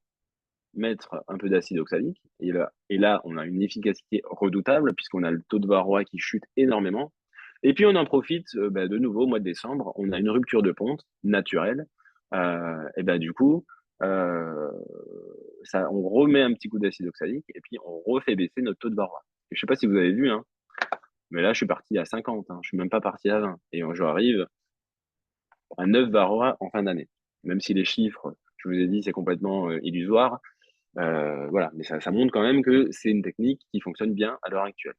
mettre un peu d'acide oxalique. Et là, on a une efficacité redoutable puisqu'on a le taux de varroa qui chute énormément. Et puis, on en profite de nouveau au mois de décembre. On a une rupture de ponte naturelle. Et ben, du coup, on remet un petit coup d'acide oxalique et puis on refait baisser notre taux de varroa. Je ne sais pas si vous avez vu, hein, mais là, je suis parti à 50. Hein, je ne suis même pas parti à 20. Et j'arrive à 9 varroa en fin d'année. Même si les chiffres, je vous ai dit, c'est complètement illusoire. Voilà, mais ça montre quand même que c'est une technique qui fonctionne bien à l'heure actuelle,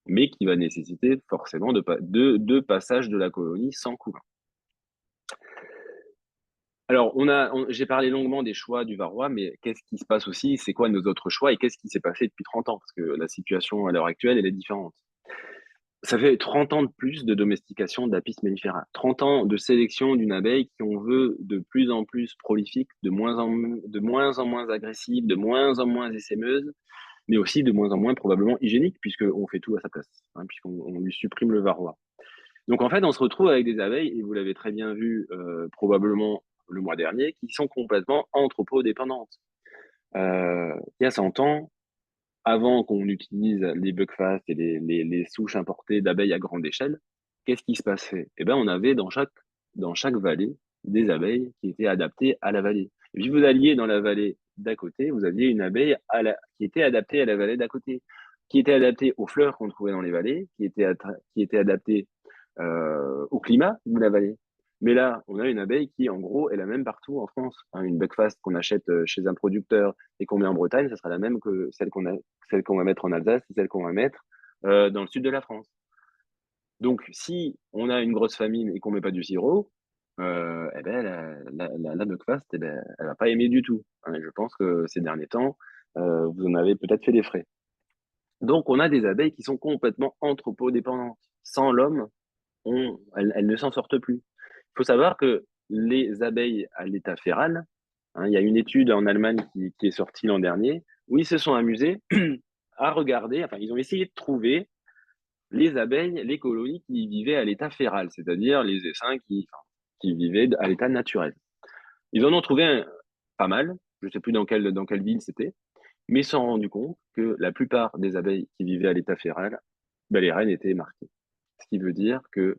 mais qui va nécessiter forcément deux passages de la colonie sans couvain. Alors, j'ai parlé longuement des choix du varroa, mais qu'est-ce qui se passe aussi? C'est quoi nos autres choix et qu'est-ce qui s'est passé depuis 30 ans? Parce que la situation à l'heure actuelle, elle est différente. Ça fait 30 ans de plus de domestication d'Apis mellifera, 30 ans de sélection d'une abeille qui on veut de plus en plus prolifique, de moins en moins agressive, de moins en moins essaimeuse, mais aussi de moins en moins probablement hygiénique, puisqu'on fait tout à sa place, hein, puisqu'on lui supprime le varroa. Donc en fait, on se retrouve avec des abeilles, et vous l'avez très bien vu probablement le mois dernier, qui sont complètement anthropodépendantes. Il y a 100 ans, avant qu'on utilise les buckfast et les souches importées d'abeilles à grande échelle, qu'est-ce qui se passait? Eh ben, on avait dans chaque vallée des abeilles qui étaient adaptées à la vallée. Et puis vous alliez dans la vallée d'à côté, vous aviez une abeille qui était adaptée à la vallée d'à côté, qui était adaptée aux fleurs qu'on trouvait dans les vallées, qui était adaptée au climat de la vallée. Mais là, on a une abeille qui, en gros, est la même partout en France. Hein, une buckfast qu'on achète chez un producteur et qu'on met en Bretagne, ça sera la même que celle qu'on va mettre en Alsace et celle qu'on va mettre dans le sud de la France. Donc, si on a une grosse famine et qu'on met pas du sirop, eh ben, la buckfast, eh ben, elle va pas aimer du tout. Hein, et je pense que ces derniers temps, vous en avez peut-être fait les frais. Donc, on a des abeilles qui sont complètement anthropodépendantes. Sans l'homme, elles ne s'en sortent plus. Il faut savoir que les abeilles à l'état féral, hein, il y a une étude en Allemagne qui est sortie l'an dernier, où ils se sont amusés à regarder, enfin, ils ont essayé de trouver les abeilles, les colonies qui vivaient à l'état féral, c'est-à-dire les essaims qui vivaient à l'état naturel. Ils en ont trouvé pas mal, je ne sais plus dans quelle ville c'était, mais ils se sont rendus compte que la plupart des abeilles qui vivaient à l'état féral, ben, les reines étaient marquées. Ce qui veut dire que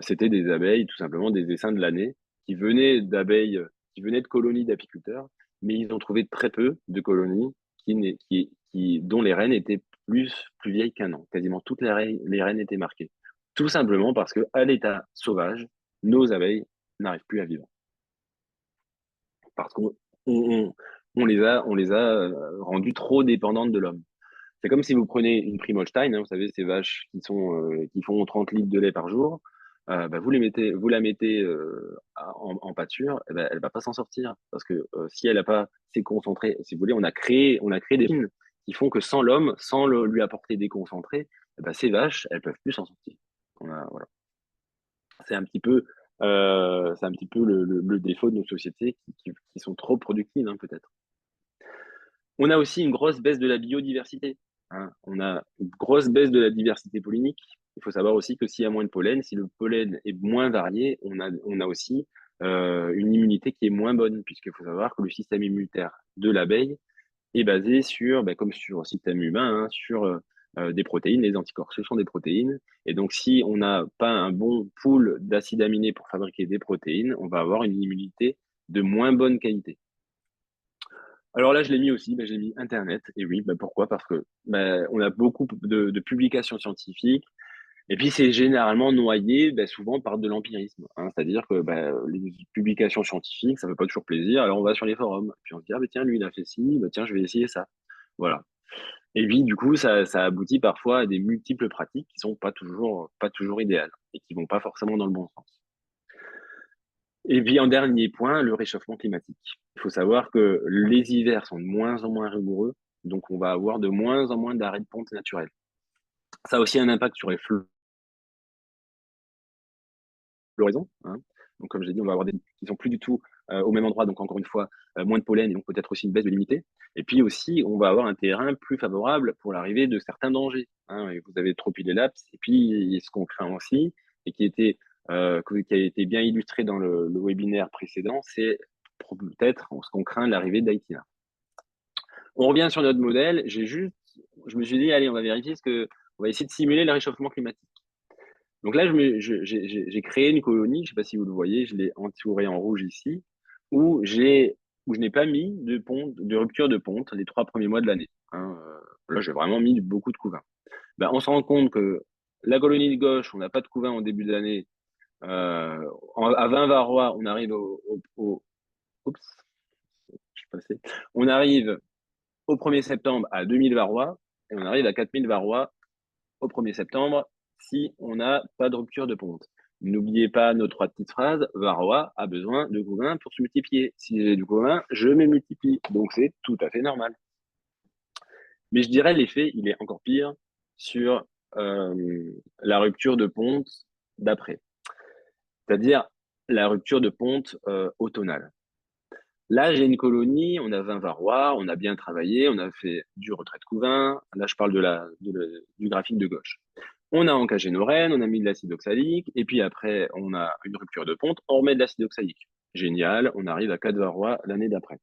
c'était des abeilles, tout simplement des essaims de l'année, qui venaient d'abeilles, qui venaient de colonies d'apiculteurs, mais ils ont trouvé très peu de colonies dont les reines étaient plus vieilles qu'un an. Quasiment toutes les reines étaient marquées. Tout simplement parce que à l'état sauvage, nos abeilles n'arrivent plus à vivre. Parce qu'on les a rendues trop dépendantes de l'homme. C'est comme si vous prenez une Prim Holstein, hein, vous savez, ces vaches qui font 30 litres de lait par jour, bah, vous la mettez en pâture, eh ben, elle va pas s'en sortir. Parce que si elle n'a pas ces concentrés, si vous voulez, on a créé des machines qui font que sans l'homme, sans lui apporter des concentrés, eh ben, ces vaches, elles peuvent plus s'en sortir. Voilà. C'est un petit peu, le défaut de nos sociétés qui sont trop productives, hein, peut-être. On a aussi une grosse baisse de la biodiversité. Hein. On a une grosse baisse de la diversité pollinique. Il faut savoir aussi que s'il y a moins de pollen, si le pollen est moins varié, on a aussi une immunité qui est moins bonne, puisqu'il faut savoir que le système immunitaire de l'abeille est basé sur, comme sur le système humain, hein, sur des protéines. Les anticorps, ce sont des protéines. Et donc, si on n'a pas un bon pool d'acides aminés pour fabriquer des protéines, on va avoir une immunité de moins bonne qualité. Alors là, je l'ai mis aussi, j'ai mis Internet. Et oui, pourquoi? Parce que on a beaucoup de publications scientifiques. Et puis, c'est généralement noyé souvent par de l'empirisme. Hein. C'est-à-dire que les publications scientifiques, ça ne fait pas toujours plaisir. Alors, on va sur les forums. Puis on se dit, ah, tiens, lui, il a fait ci. Tiens, je vais essayer ça. Voilà. Et puis, du coup, ça aboutit parfois à des multiples pratiques qui sont pas toujours idéales et qui vont pas forcément dans le bon sens. Et puis, en dernier point, le réchauffement climatique. Il faut savoir que les hivers sont de moins en moins rigoureux, donc on va avoir de moins en moins d'arrêts de ponte naturels. Ça a aussi un impact sur les floraisons. Hein. Donc, comme j'ai dit, on va avoir des qui sont plus du tout au même endroit, donc encore une fois, moins de pollen et donc peut-être aussi une baisse de l'humidité. Et puis aussi, on va avoir un terrain plus favorable pour l'arrivée de certains dangers. Hein. Et vous avez Tropidélaps, et puis ce qu'on craint aussi, et qui a été bien illustré dans le webinaire précédent, c'est peut-être ce qu'on craint l'arrivée d'Haïti. On revient sur notre modèle. Je me suis dit, allez, on va vérifier on va essayer de simuler le réchauffement climatique. Donc là, j'ai créé une colonie, je ne sais pas si vous le voyez, je l'ai entourée en rouge ici, où je n'ai pas mis de rupture de ponte les 3 premiers mois de l'année. Hein. Là, j'ai vraiment mis beaucoup de couvains. On se rend compte que la colonie de gauche, on n'a pas de couvain en début d'année. À 20 varrois, on arrive oups, je suis passé. On arrive au 1er septembre à 2000 varrois et on arrive à 4000 varrois au 1er septembre si on n'a pas de rupture de ponte. N'oubliez pas nos 3 petites phrases. Varroa a besoin de couvain pour se multiplier. Si j'ai du couvain, je me multiplie. Donc, c'est tout à fait normal. Mais je dirais l'effet, il est encore pire sur la rupture de ponte d'après. C'est-à-dire la rupture de ponte automnale. Là, j'ai une colonie, on a 20 varrois, on a bien travaillé, on a fait du retrait de couvain. Là, je parle du graphique de gauche. On a encagé nos reines, on a mis de l'acide oxalique, et puis après, on a une rupture de ponte, on remet de l'acide oxalique. Génial, on arrive à 4 varrois l'année d'après.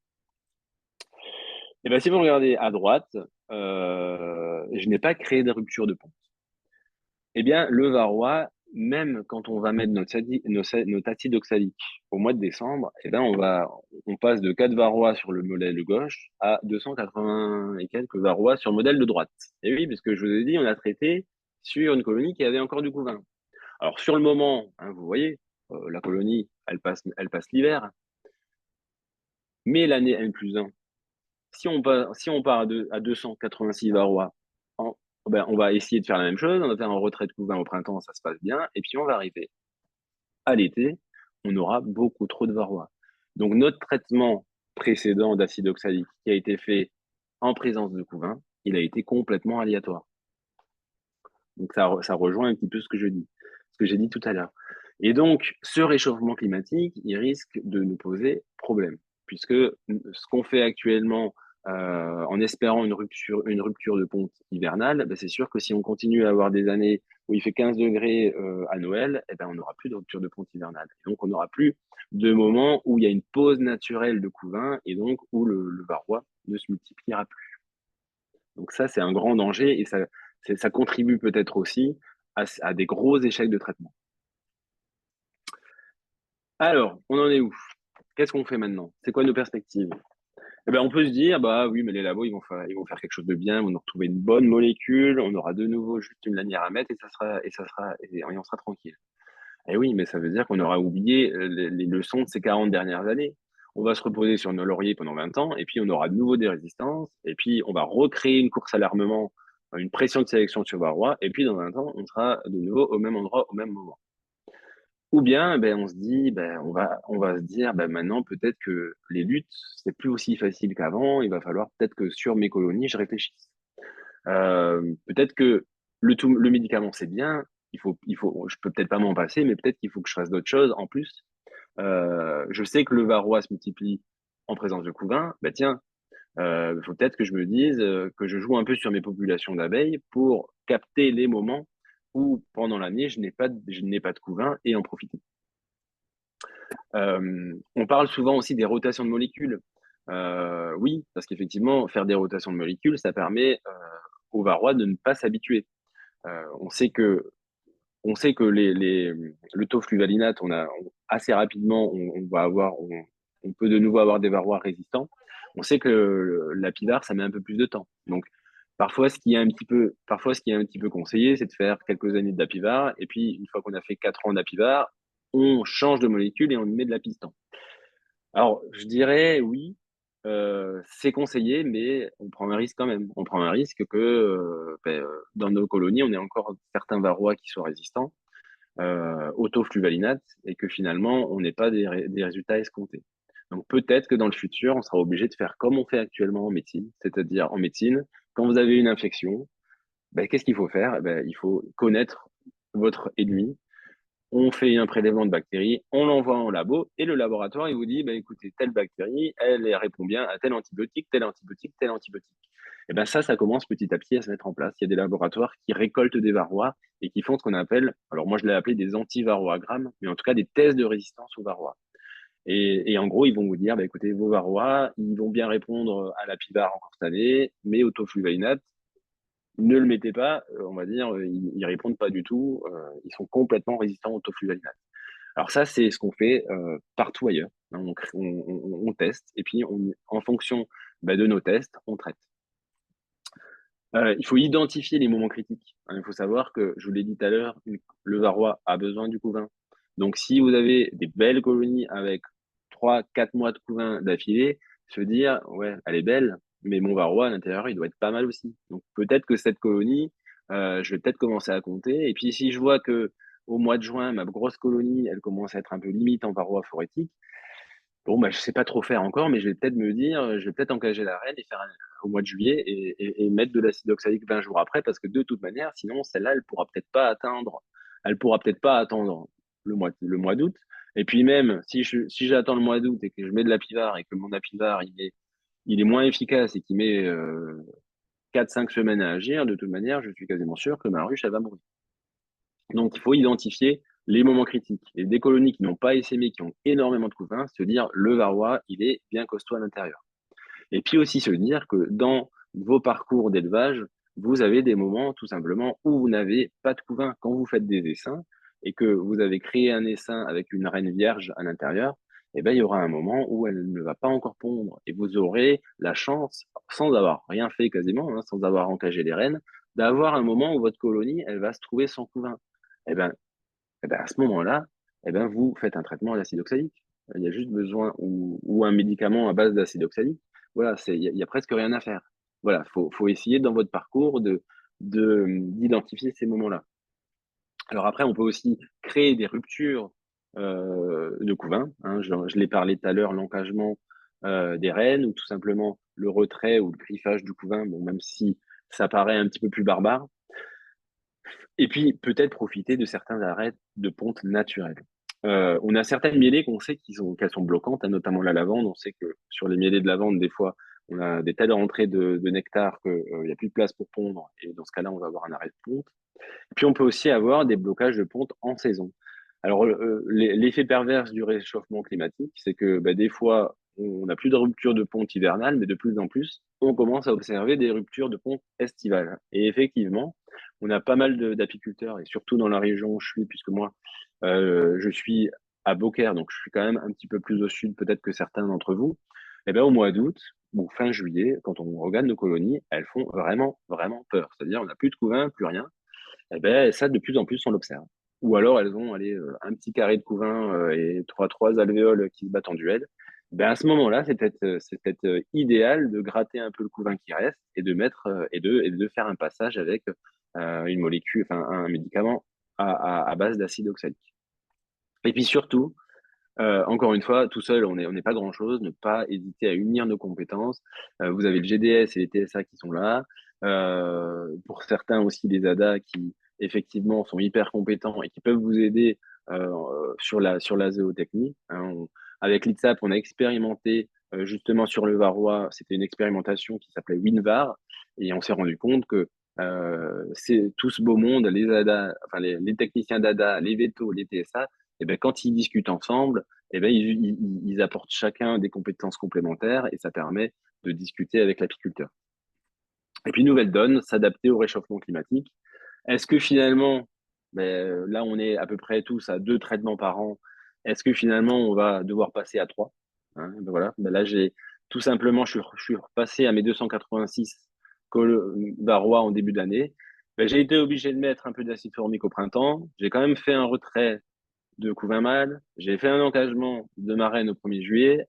Et bien, si vous regardez à droite, je n'ai pas créé de rupture de ponte. Eh bien, le varroa, même quand on va mettre notre acide oxalique au mois de décembre, eh bien, on passe de 4 varrois sur le modèle gauche à 280 et quelques varrois sur le modèle de droite. Et oui, parce que je vous ai dit, on a traité sur une colonie qui avait encore du couvain. Alors, sur le moment, hein, vous voyez, la colonie, elle passe l'hiver, mais l'année N+1, si on part à 286 varrois, ben, on va essayer de faire la même chose. On va faire un retrait de couvain au printemps, ça se passe bien. Et puis, on va arriver à l'été, on aura beaucoup trop de varrois. Donc, notre traitement précédent d'acide oxalique qui a été fait en présence de couvain, il a été complètement aléatoire. Donc, ça rejoint un petit peu ce que j'ai dit tout à l'heure. Et donc, ce réchauffement climatique, il risque de nous poser problème, puisque ce qu'on fait actuellement en espérant une rupture de ponte hivernale, ben, c'est sûr que si on continue à avoir des années où il fait 15 degrés à Noël, eh ben, on n'aura plus de rupture de ponte hivernale. Et donc, on n'aura plus de moment où il y a une pause naturelle de couvain et donc où le varroa ne se multipliera plus. Donc ça, c'est un grand danger et ça contribue peut-être aussi à des gros échecs de traitement. Alors, on en est où? Qu'est-ce qu'on fait maintenant? C'est quoi nos perspectives? Eh ben, on peut se dire, bah oui, mais les labos, ils vont faire quelque chose de bien, ils vont nous retrouver une bonne molécule, on aura de nouveau juste une lanière à mettre et on sera tranquille. Eh oui, mais ça veut dire qu'on aura oublié les leçons de ces 40 dernières années. On va se reposer sur nos lauriers pendant 20 ans, et puis on aura de nouveau des résistances, et puis on va recréer une course à l'armement, une pression de sélection sur varroa, et puis dans 20 ans, on sera de nouveau au même endroit, au même moment. Ou bien, ben, on se dit, ben, on va se dire, ben, maintenant, peut-être que les luttes, c'est plus aussi facile qu'avant. Il va falloir peut-être que sur mes colonies, je réfléchisse. Peut-être que le médicament, c'est bien. Je peux peut-être pas m'en passer, mais peut-être qu'il faut que je fasse d'autres choses en plus. Je sais que le varroa se multiplie en présence de couvain. Ben, tiens, il faut peut-être que je me dise que je joue un peu sur mes populations d'abeilles pour capter les moments où, pendant l'année, je n'ai pas de couvain et en profiter. On parle souvent aussi des rotations de molécules. Oui, parce qu'effectivement, faire des rotations de molécules, ça permet aux varrois de ne pas s'habituer. On sait que, le taux fluvalinate, assez rapidement, on peut de nouveau avoir des varrois résistants. On sait que l'apivare, ça met un peu plus de temps. Donc, parfois, ce qui est un petit peu conseillé, c'est de faire quelques années d'apivare. Et puis, une fois qu'on a fait 4 ans d'apivare, on change de molécule et on y met de l'apistan. Alors, je dirais oui, c'est conseillé, mais on prend un risque quand même. On prend un risque que dans nos colonies, on ait encore certains varrois qui soient résistants au taux fluvalinate et que finalement, on n'ait pas des résultats escomptés. Donc peut-être que dans le futur, on sera obligé de faire comme on fait actuellement en médecine, c'est-à-dire en médecine, quand vous avez une infection, ben, qu'est-ce qu'il faut faire? Ben, il faut connaître votre ennemi, on fait un prélèvement de bactéries, on l'envoie en labo, et le laboratoire, il vous dit, bah, écoutez, telle bactérie, elle répond bien à tel antibiotique, tel antibiotique, tel antibiotique. Et ben ça commence petit à petit à se mettre en place. Il y a des laboratoires qui récoltent des varrois et qui font ce qu'on appelle, alors moi je l'ai appelé des anti-varroagrammes, mais en tout cas des tests de résistance aux varrois. Et en gros, ils vont vous dire, bah, écoutez, vos varrois, ils vont bien répondre à la pivare encore cette année, mais au tofluvalinate, ne le mettez pas, on va dire, ils répondent pas du tout, ils sont complètement résistants au tofluvalinate. Alors ça, c'est ce qu'on fait partout ailleurs. Hein. On teste et puis en fonction de nos tests, on traite. Il faut identifier les moments critiques. Hein. Il faut savoir que, je vous l'ai dit tout à l'heure, le varroa a besoin du couvain. Donc si vous avez des belles colonies avec 3-4 mois de couvain d'affilée, se dire, ouais, elle est belle, mais mon varroa à l'intérieur, il doit être pas mal aussi. Donc peut-être que cette colonie, je vais peut-être commencer à compter. Et puis si je vois que au mois de juin, ma grosse colonie, elle commence à être un peu limite en varroa phorétique, bon, bah, je sais pas trop faire encore, mais je vais peut-être me dire, je vais peut-être engager la reine et faire au mois de juillet et mettre de l'acide oxalique 20 jours après, parce que de toute manière, sinon, celle-là, elle pourra peut-être pas attendre le mois d'août. Et puis même, si j'attends le mois d'août et que je mets de l'apivare et que mon apivare, il est moins efficace et qu'il met 4-5 semaines à agir, de toute manière, je suis quasiment sûr que ma ruche, elle va mourir. Donc, il faut identifier les moments critiques. Et des colonies qui n'ont pas essaimé, qui ont énormément de couvain, se dire le varroa, il est bien costaud à l'intérieur. Et puis aussi se dire que dans vos parcours d'élevage, vous avez des moments tout simplement où vous n'avez pas de couvain. Quand vous faites des essaims et que vous avez créé un essaim avec une reine vierge à l'intérieur, eh ben, il y aura un moment où elle ne va pas encore pondre. Et vous aurez la chance, sans avoir rien fait quasiment, hein, sans avoir encagé les reines, d'avoir un moment où votre colonie, elle va se trouver sans couvain. Eh ben, à ce moment-là, vous faites un traitement à l'acide oxalique. Il y a juste besoin, ou un médicament à base d'acide oxalique. Voilà, il y a presque rien à faire. Voilà, faut essayer dans votre parcours d'identifier ces moments-là. Alors après, on peut aussi créer des ruptures de couvain, hein. Je l'ai parlé tout à l'heure, l'encagement des reines, ou tout simplement le retrait ou le griffage du couvain, bon, même si ça paraît un petit peu plus barbare. Et puis, peut-être profiter de certains arrêts de ponte naturels. On a certaines mielées qu'on sait qu'elles sont bloquantes, hein, notamment la lavande. On sait que sur les mielées de lavande, des fois, on a des telles rentrées de nectar qu'il n'y a plus de place pour pondre. Et dans ce cas-là, on va avoir un arrêt de ponte. Puis, on peut aussi avoir des blocages de ponte en saison. Alors, l'effet pervers du réchauffement climatique, c'est que des fois, on n'a plus de rupture de ponte hivernale, mais de plus en plus, on commence à observer des ruptures de ponte estivales. Et effectivement, on a pas mal d'apiculteurs, et surtout dans la région où je suis, puisque moi, je suis à Beaucaire, donc je suis quand même un petit peu plus au sud peut-être que certains d'entre vous. Et bien, au mois d'août ou fin juillet, quand on regarde nos colonies, elles font vraiment, vraiment peur. C'est-à-dire, on n'a plus de couvain, plus rien. Et ben ça, de plus en plus, on l'observe. Ou alors, elles ont allez, un petit carré de couvain et trois alvéoles qui se battent en duel. Ben, à ce moment-là, c'est peut-être idéal de gratter un peu le couvain qui reste et de mettre et de faire un passage avec une molécule, enfin un médicament à base d'acide oxalique. Et puis surtout, encore une fois, tout seul, on n'est pas grand-chose. Ne pas hésiter à unir nos compétences. Vous avez le GDS et les TSA qui sont là. Pour certains aussi, les ADA qui, effectivement, sont hyper compétents et qui peuvent vous aider sur la zootechnie, hein. Avec l'ITSAP, on a expérimenté justement sur le Varroa. C'était une expérimentation qui s'appelait WinVar. Et on s'est rendu compte que c'est tout ce beau monde, les ADA, enfin les techniciens d'ADA, les vétos, les TSA, et ben, quand ils discutent ensemble, eh ben, ils apportent chacun des compétences complémentaires et ça permet de discuter avec l'apiculteur. Et puis, nouvelle donne, s'adapter au réchauffement climatique. Est-ce que finalement, là, on est à peu près tous à 2 traitements par an. Est-ce que finalement, on va devoir passer à 3? Hein, voilà. Là, j'ai tout simplement, je suis repassé à mes 286 varroa en début d'année. J'ai été obligé de mettre un peu d'acide formique au printemps. J'ai quand même fait un retrait de couvain mâle. J'ai fait un engagement de marraine au 1er juillet,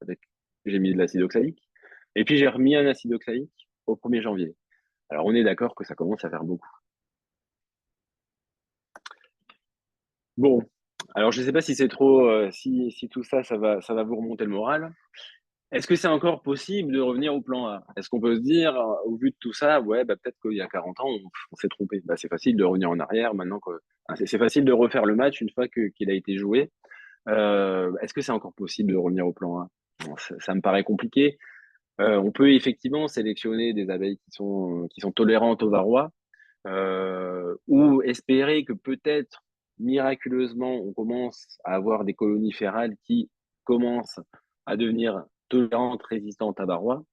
j'ai mis de l'acide oxalique. Et puis j'ai remis un acide oxalique au 1er janvier. Alors on est d'accord que ça commence à faire beaucoup. Bon, alors je ne sais pas si c'est trop, si tout ça, ça va vous remonter le moral. Est-ce que c'est encore possible de revenir au plan A? Est-ce qu'on peut se dire, au vu de tout ça, ouais, peut-être qu'il y a 40 ans, on s'est trompé. C'est facile de revenir en arrière maintenant que, c'est facile de refaire le match une fois qu'il a été joué. Est-ce que c'est encore possible de revenir au plan A? Bon, ça me paraît compliqué. On peut effectivement sélectionner des abeilles qui sont tolérantes au varroa, ou espérer que peut-être miraculeusement on commence à avoir des colonies férales qui commencent à devenir tolérantes, résistantes à varroa.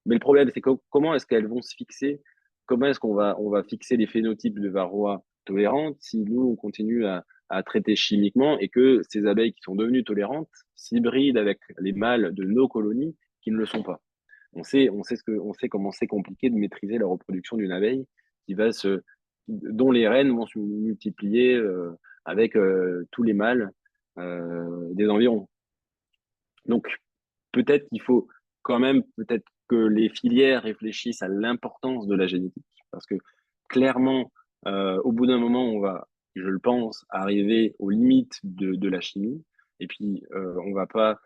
Mais le problème, c'est comment est-ce qu'elles vont se fixer? Comment est-ce on va fixer les phénotypes de varroa tolérantes si nous, on continue à traiter chimiquement et que ces abeilles qui sont devenues tolérantes s'hybrident avec les mâles de nos colonies qui ne le sont pas? On sait comment c'est compliqué de maîtriser la reproduction d'une abeille dont les reines vont se multiplier avec tous les mâles des environs. Donc, peut-être qu'il faut quand même, peut-être que les filières réfléchissent à l'importance de la génétique. Parce que clairement, au bout d'un moment, on va, je le pense, arriver aux limites de la chimie. Et puis, on va pas,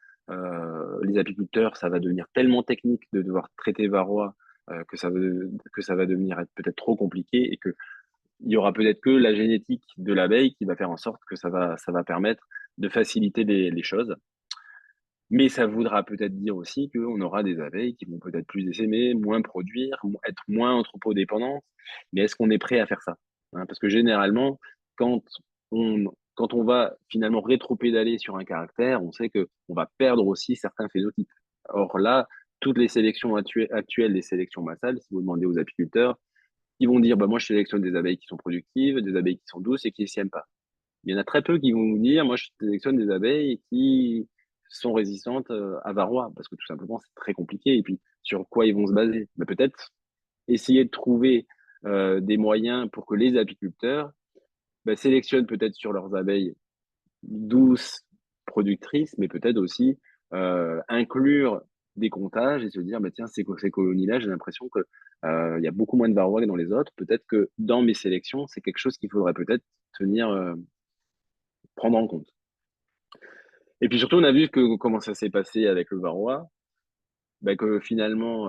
les apiculteurs, ça va devenir tellement technique de devoir traiter varroa que ça va devenir peut-être trop compliqué et que il y aura peut-être que la génétique de l'abeille qui va faire en sorte que ça va permettre de faciliter les choses. Mais ça voudra peut-être dire aussi qu'on aura des abeilles qui vont peut-être plus essaimer, moins produire, être moins entrepôt-dépendantes. Mais est-ce qu'on est prêt à faire ça? Hein, parce que généralement, quand quand on va finalement rétropédaler sur un caractère, on sait qu'on va perdre aussi certains phénotypes. Or là, toutes les sélections actuelles, les sélections massales, si vous demandez aux apiculteurs, ils vont dire, bah, moi, je sélectionne des abeilles qui sont productives, des abeilles qui sont douces et qui ne s'y aiment pas. Il y en a très peu qui vont vous dire, moi, je sélectionne des abeilles qui sont résistantes à varroa, parce que tout simplement, c'est très compliqué. Et puis, sur quoi ils vont se baser? Mais peut-être essayer de trouver des moyens pour que les apiculteurs sélectionnent peut-être sur leurs abeilles douces, productrices, mais peut-être aussi inclure des comptages et se dire, tiens, ces colonies-là, j'ai l'impression que il y a beaucoup moins de varroa que dans les autres. Peut-être que dans mes sélections, c'est quelque chose qu'il faudrait peut-être tenir, prendre en compte. Et puis surtout, on a vu comment ça s'est passé avec le varroa, que finalement,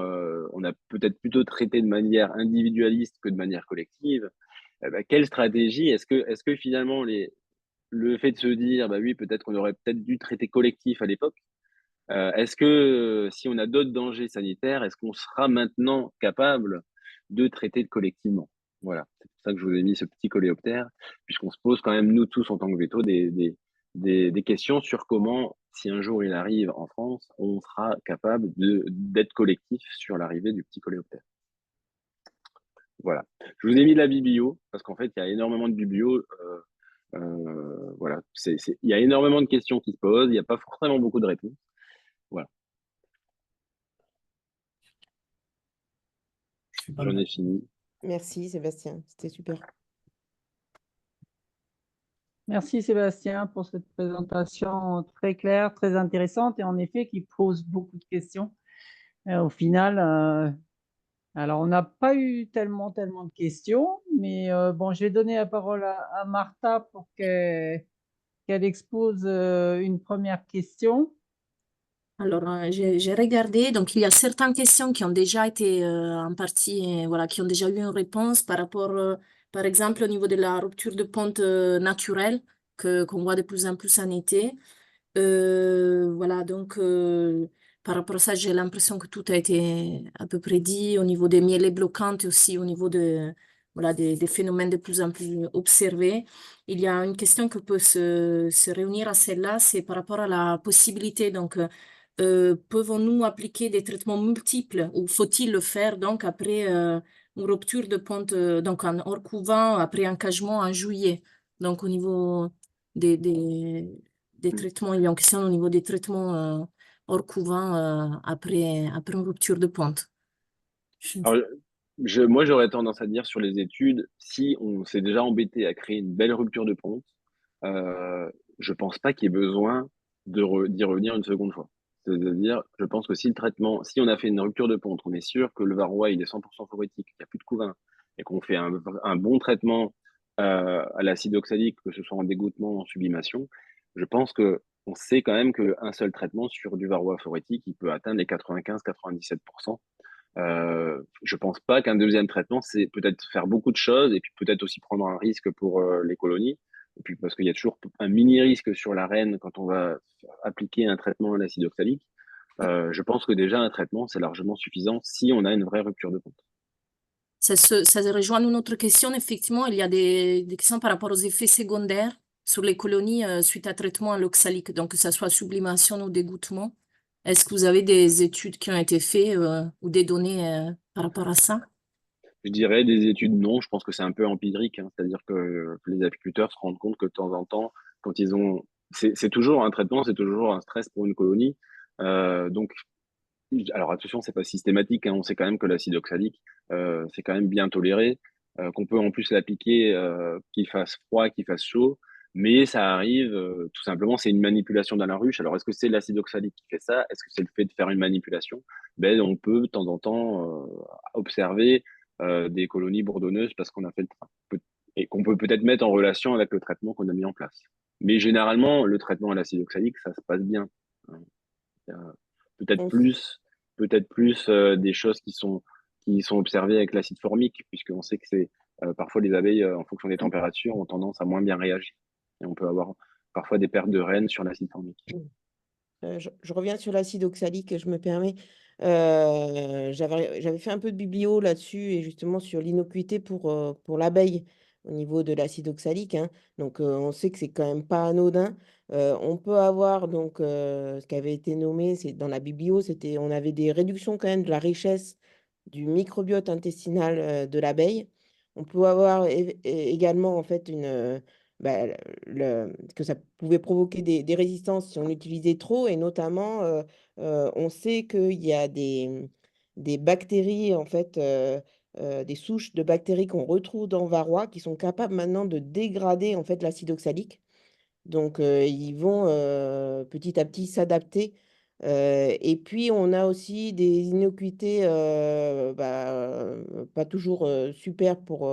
on a peut-être plutôt traité de manière individualiste que de manière collective. Quelle stratégie? Est-ce que finalement, le fait de se dire, oui, peut-être qu'on aurait peut-être dû traiter collectif à l'époque, est-ce que si on a d'autres dangers sanitaires, est-ce qu'on sera maintenant capable de traiter collectivement? Voilà, c'est pour ça que je vous ai mis ce petit coléoptère, puisqu'on se pose quand même, nous tous, en tant que veto, des questions sur comment, si un jour il arrive en France, on sera capable d'être collectif sur l'arrivée du petit coléoptère. Voilà. Je vous ai mis de la biblio, parce qu'en fait, il y a énormément de biblio. Voilà, il y a énormément de questions qui se posent, il n'y a pas forcément beaucoup de réponses. Voilà. J'en ai fini. Merci Sébastien, c'était super. Merci Sébastien pour cette présentation très claire, très intéressante et en effet qui pose beaucoup de questions. Au final, alors on n'a pas eu tellement de questions, mais bon, je vais donner la parole à Martha pour qu'elle expose une première question. Alors, j'ai regardé, donc il y a certaines questions qui ont déjà été en partie, voilà, qui ont déjà eu une réponse par rapport, par exemple, au niveau de la rupture de ponte naturelle qu'on voit de plus en plus en été. Voilà, donc par rapport à ça, j'ai l'impression que tout a été à peu près dit au niveau des mielées bloquantes et aussi au niveau voilà, des phénomènes de plus en plus observés. Il y a une question qui peut se réunir à celle-là, c'est par rapport à la possibilité, donc, pouvons-nous appliquer des traitements multiples ou faut-il le faire donc après une rupture de ponte, donc en hors couvent, après encagement en juillet, donc au niveau des traitements, il y a une question au niveau des traitements hors couvent après une rupture de ponte. Alors, moi, j'aurais tendance à dire sur les études, si on s'est déjà embêté à créer une belle rupture de ponte, je pense pas qu'il y ait besoin d'y revenir une seconde fois. C'est-à-dire, je pense que si le traitement, si on a fait une rupture de ponte, on est sûr que le varroa il est 100% phorétique, qu'il n'y a plus de couvain, et qu'on fait un bon traitement à l'acide oxalique, que ce soit en dégouttement ou en sublimation, je pense que on sait quand même qu'un seul traitement sur du varroa phorétique, il peut atteindre les 95-97%. Je pense pas qu'un deuxième traitement, c'est peut-être faire beaucoup de choses et puis peut-être aussi prendre un risque pour les colonies. Et puis parce qu'il y a toujours un mini risque sur la reine quand on va appliquer un traitement à l'acide oxalique. Je pense que déjà un traitement, c'est largement suffisant si on a une vraie rupture de ponte. Ça se rejoint à une autre question. Effectivement, il y a des questions par rapport aux effets secondaires sur les colonies suite à traitement à l'oxalique, donc que ce soit sublimation ou dégouttement. Est-ce que vous avez des études qui ont été faites ou des données par rapport à ça? Je dirais des études, non. Je pense que c'est un peu empirique, hein. C'est-à-dire que les apiculteurs se rendent compte que de temps en temps, quand ils ont, c'est toujours un traitement, c'est toujours un stress pour une colonie. Donc, alors attention, c'est pas systématique, hein. On sait quand même que l'acide oxalique, c'est quand même bien toléré, qu'on peut en plus l'appliquer, qu'il fasse froid, qu'il fasse chaud. Mais ça arrive, tout simplement, c'est une manipulation dans la ruche. Alors, est-ce que c'est l'acide oxalique qui fait ça? Est-ce que c'est le fait de faire une manipulation? On peut de temps en temps observer des colonies bourdonneuses parce qu'on a fait le train. Et qu'on peut peut-être mettre en relation avec le traitement qu'on a mis en place. Mais généralement, le traitement à l'acide oxalique, ça se passe bien. Il y a peut-être plus des choses qui sont observées avec l'acide formique, puisqu'on sait que c'est parfois les abeilles, en fonction des températures, ont tendance à moins bien réagir. Et on peut avoir parfois des pertes de reine sur l'acide formique. Je reviens sur l'acide oxalique, je me permets. J'avais fait un peu de biblio là-dessus et justement sur l'innocuité pour l'abeille. au niveau de l'acide oxalique, hein. Donc, on sait que c'est quand même pas anodin. On peut avoir donc, ce qui avait été nommé, c'est dans la biblio, on avait des réductions quand même de la richesse du microbiote intestinal, de l'abeille. On peut avoir également en fait bah, que ça pouvait provoquer des résistances si on utilisait trop et notamment, on sait qu'il y a des bactéries en fait, des souches de bactéries qu'on retrouve dans le varroa qui sont capables maintenant de dégrader en fait l'acide oxalique. Donc, ils vont, petit à petit s'adapter, et puis on a aussi des innocuités, pas toujours, super pour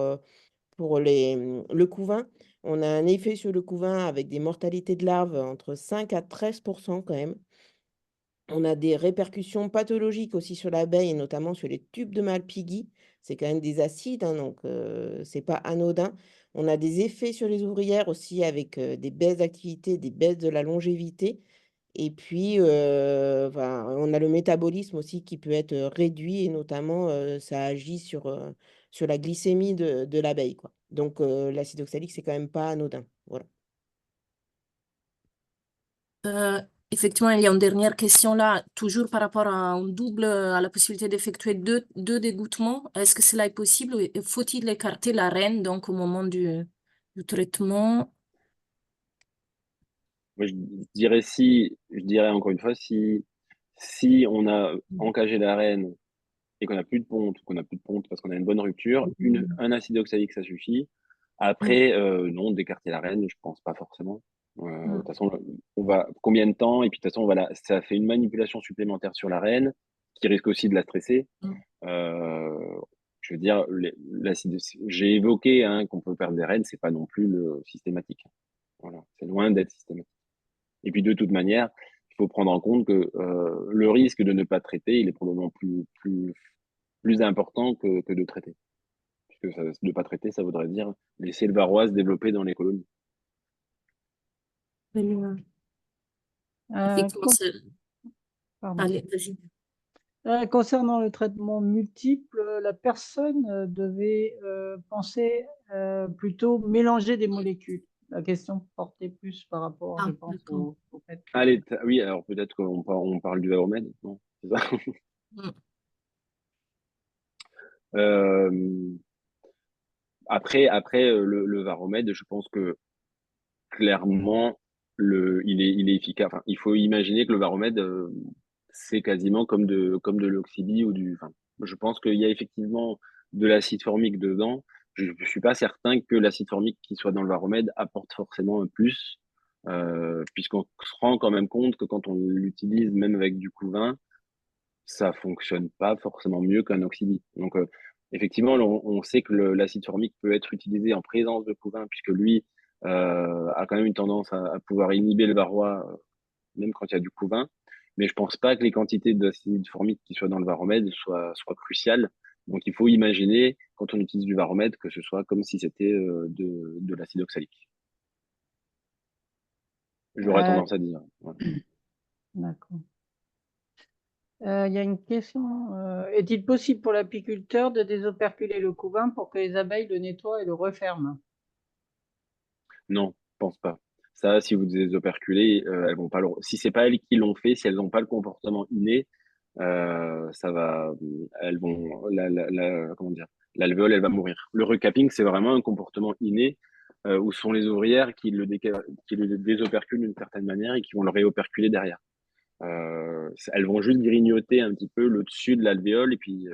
le couvain. On a un effet sur le couvain avec des mortalités de larves entre 5 à 13% quand même. On a des répercussions pathologiques aussi sur l'abeille et notamment sur les tubes de Malpighi. C'est quand même des acides, hein, donc c'est pas anodin. On a des effets sur les ouvrières aussi avec des baisses d'activité, des baisses de la longévité. Et puis, enfin, on a le métabolisme aussi qui peut être réduit et notamment ça agit sur la glycémie de l'abeille, quoi. Donc, l'acide oxalique, c'est quand même pas anodin. Voilà. Euh, Effectivement, il y a une dernière question là, toujours par rapport à un double, à la possibilité d'effectuer deux dégoûtements. Est-ce que cela est possible ou faut-il écarter la reine donc au moment du traitement? Moi, je dirais encore une fois, si on a encagé la reine et qu'on n'a plus de ponte, qu'on n'a plus de ponte parce qu'on a une bonne rupture, un acide oxalique, ça suffit. Mm, Après, non, d'écarter la reine, je pense pas forcément. De mm, toute façon, on va combien de temps? Et puis de toute façon, voilà, ça fait une manipulation supplémentaire sur la reine qui risque aussi de la stresser. mm. Euh, je veux dire, l'acide, j'ai évoqué hein, qu'on peut perdre des reines, c'est pas non plus le systématique. Voilà, c'est loin d'être systématique. Et puis de toute manière, il faut prendre en compte que le risque de ne pas traiter, il est probablement plus important que de traiter. Puisque de ne pas traiter, ça voudrait dire laisser le varroa se développer dans les colonies. Très bien. Euh, Effectivement, con- pardon. allez, vas-y. Concernant le traitement multiple, la personne devait penser plutôt mélanger des molécules. La question portait plus par rapport, je Ah, pense, d'accord. au fait que... Allez, oui, alors peut-être on parle du Varomède, non? C'est ça. Mm. Euh, après le Varomède, je pense que clairement, il est efficace. Enfin, il faut imaginer que le Varomède, c'est quasiment comme de l'oxybie ou enfin, je pense qu'il y a effectivement de l'acide formique dedans. Je ne suis pas certain que l'acide formique qui soit dans le Varomède apporte forcément un plus, puisqu'on se rend quand même compte que quand on l'utilise même avec du couvain, ça fonctionne pas forcément mieux qu'un oxybie. Donc, effectivement, on sait que l'acide formique peut être utilisé en présence de couvain, puisque lui a quand même une tendance à pouvoir inhiber le varroa, même quand il y a du couvain. Mais je pense pas que les quantités d'acide formique qui soient dans le varomède soient cruciales. Donc, il faut imaginer, quand on utilise du varomède, que ce soit comme si c'était de l'acide oxalique. J'aurais Euh, tendance à dire. Voilà. d'accord. Il y a une question. Est-il possible pour l'apiculteur de désoperculer le couvain pour que les abeilles le nettoient et le referment? Non, je pense pas. Ça, si vous les operculez, elles vont pas si c'est pas elles qui l'ont fait, si elles n'ont pas le comportement inné, ça va, elles vont, comment dire, l'alvéole, elle va mourir. Le recapping, c'est vraiment un comportement inné, où ce sont les ouvrières qui le désoperculent d'une certaine manière et qui vont le réoperculer derrière. Elles vont juste grignoter un petit peu le dessus de l'alvéole et puis,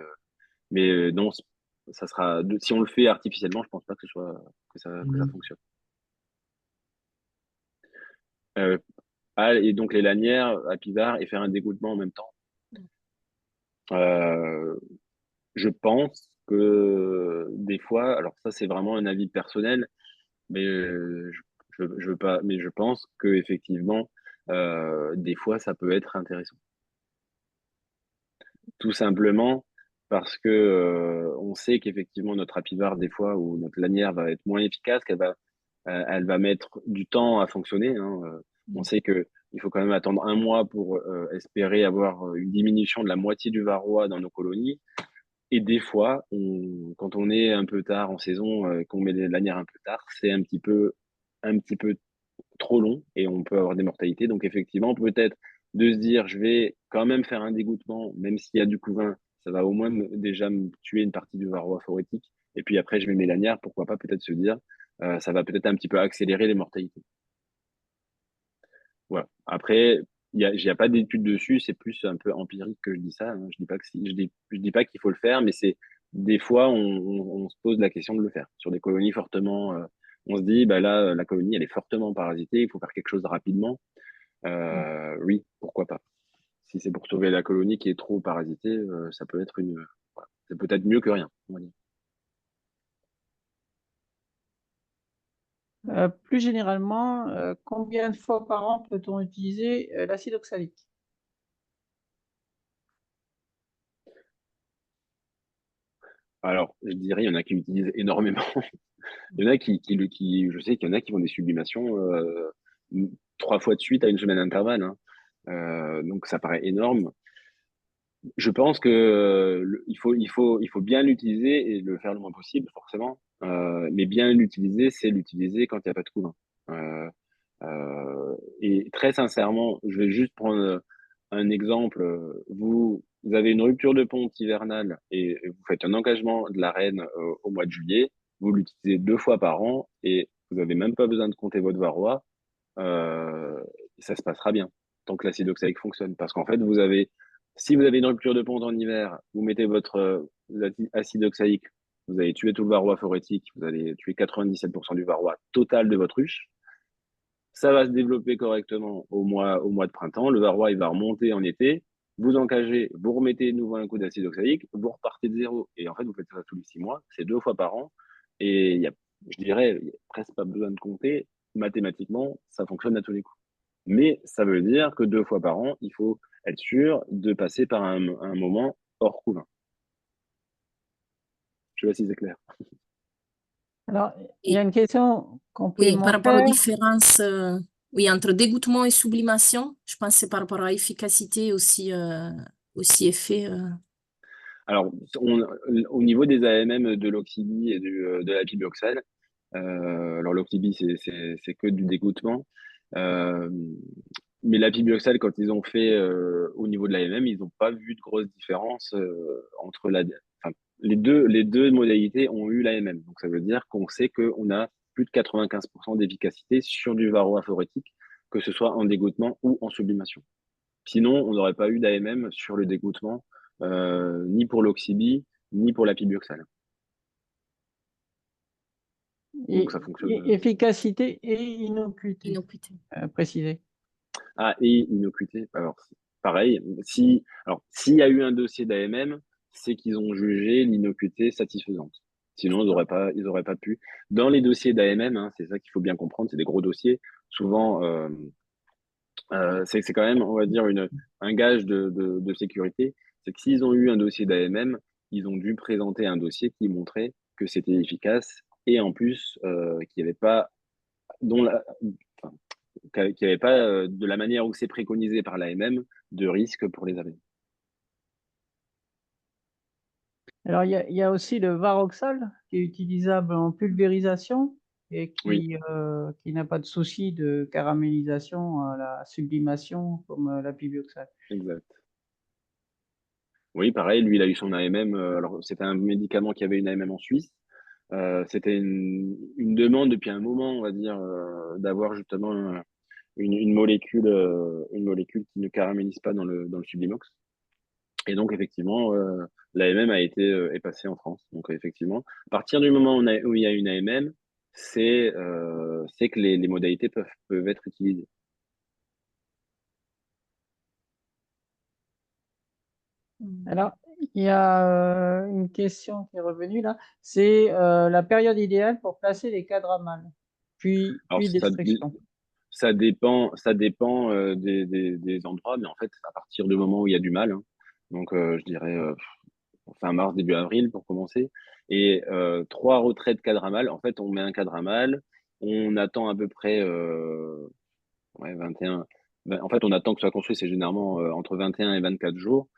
mais non, ça sera, si on le fait artificiellement, je pense pas que ça fonctionne. Euh, et donc les lanières à Pivard et faire un dégoûtement en même temps. Euh, je pense que des fois, alors ça c'est vraiment un avis personnel, mais je veux pas, mais je pense que effectivement, des fois ça peut être intéressant. Tout simplement parce que on sait qu'effectivement notre apivard des fois ou notre lanière va être moins efficace, elle va mettre du temps à fonctionner, hein. On sait que il faut quand même attendre un mois pour espérer avoir une diminution de la moitié du varroa dans nos colonies. Et des fois, quand on est un peu tard en saison, qu'on met les lanières un peu tard, c'est un petit peu trop long et on peut avoir des mortalités. Donc effectivement, peut-être de se dire, je vais quand même faire un dégoûtement, même s'il y a du couvain, ça va au moins déjà me tuer une partie du varroa phorétique. Et puis après, je mets mes lanières, pourquoi pas peut-être se dire, ça va peut-être un petit peu accélérer les mortalités. Voilà. Après, y a pas d'études dessus, c'est plus un peu empirique que je dis ça, hein. Je dis pas que je dis pas qu'il faut le faire, mais c'est des fois on se pose la question de le faire sur des colonies fortement. On se dit, bah là, la colonie, elle est fortement parasitée, il faut faire quelque chose rapidement. Oui, pourquoi pas. Si c'est pour sauver la colonie qui est trop parasitée, ça peut être voilà. C'est peut-être mieux que rien, on va dire. Plus généralement, combien de fois par an peut-on utiliser l'acide oxalique? Alors, je dirais, il y en a qui l'utilisent énormément. Il y en a je sais qu'il y en a qui font des sublimations 3 fois de suite à une semaine d'intervalle, hein. Donc ça paraît énorme. Je pense que il faut bien l'utiliser et le faire le moins possible, forcément. Mais bien l'utiliser, c'est l'utiliser quand il n'y a pas de couvain. Euh, et très sincèrement, je vais juste prendre un exemple. Vous avez une rupture de ponte hivernale et vous faites un engagement de la reine au mois de juillet. Vous l'utilisez 2 fois par an et vous n'avez même pas besoin de compter votre varroa. euh, Ça se passera bien tant que l'acide oxalique fonctionne. Parce qu'en fait, si vous avez une rupture de ponte en hiver, vous mettez votre acide oxalique, vous allez tuer tout le varroa phorétique, vous allez tuer 97% du varroa total de votre ruche. Ça va se développer correctement au mois de printemps. Le varroa, il va remonter en été. Vous engagez, vous remettez de nouveau un coup d'acide oxalique, vous repartez de zéro. Et en fait, vous faites ça tous les 6 mois. C'est 2 fois par an. Et je dirais, il n'y a presque pas besoin de compter. Mathématiquement, ça fonctionne à tous les coups. Mais ça veut dire que 2 fois par an, il faut être sûr de passer par un moment hors couvain. Je sais pas si c'est clair. Alors, il y a Et une question oui, par rapport aux complémentaire. différences oui, entre dégoûtement et sublimation, je pense que c'est par rapport à efficacité aussi effet. Alors, au niveau des AMM de l'oxybie et de la pibioxal, alors l'oxybie, c'est que du dégoûtement. Euh, mais la pibioxal, quand ils ont fait au niveau de l'AMM, ils n'ont pas vu de grosse différence entre enfin, les deux modalités ont eu l'AMM. Donc ça veut dire qu'on sait qu'on a plus de 95% d'efficacité sur du varroa phorétique, que ce soit en dégoûtement ou en sublimation. Sinon, on n'aurait pas eu d'AMM sur le dégoûtement, ni pour l'oxybie, ni pour la pibioxal. Donc ça fonctionne. Efficacité et innocuité, Innocuité. précisé. Ah, et innocuité. Alors, pareil, alors, s'il y a eu un dossier d'AMM, c'est qu'ils ont jugé l'innocuité satisfaisante. Sinon, ils auraient pas pu. Dans les dossiers d'AMM, hein, c'est ça qu'il faut bien comprendre, c'est des gros dossiers. Souvent, c'est quand même, on va dire, un gage de sécurité. C'est que s'ils ont eu un dossier d'AMM, ils ont dû présenter un dossier qui montrait que c'était efficace et en plus, qu'il n'y avait pas, dont la, enfin, qu'il n'y avait pas, de la manière où c'est préconisé par l'AMM, de risque pour les abeilles. Alors, il y a aussi le Varoxal qui est utilisable en pulvérisation et Oui, qui n'a pas de souci de caramélisation à la sublimation comme la pibioxal. exact. Oui, pareil, lui, il a eu son AMM. Alors, c'était un médicament qui avait une AMM en Suisse. C'était une demande depuis un moment, on va dire, d'avoir justement une molécule qui ne caramélise pas dans le Sublimox. Et donc, effectivement, l'AMM est passée en France. Donc, effectivement, à partir du moment où il y a une AMM, c'est que les modalités peuvent être utilisées. Alors, il y a une question qui est revenue là, c'est la période idéale pour placer les cadres à mâles, Alors, puis d'extraction. ça dépend des endroits, mais en fait, à partir du moment où il y a du mal, hein. Donc, je dirais fin mars, début avril pour commencer. Et 3 retraits de cadre à mâle. En fait, on met un cadre à mâle, on attend à peu près ouais, 21. En fait, on attend que ça soit construit, c'est généralement entre 21 et 24 jours.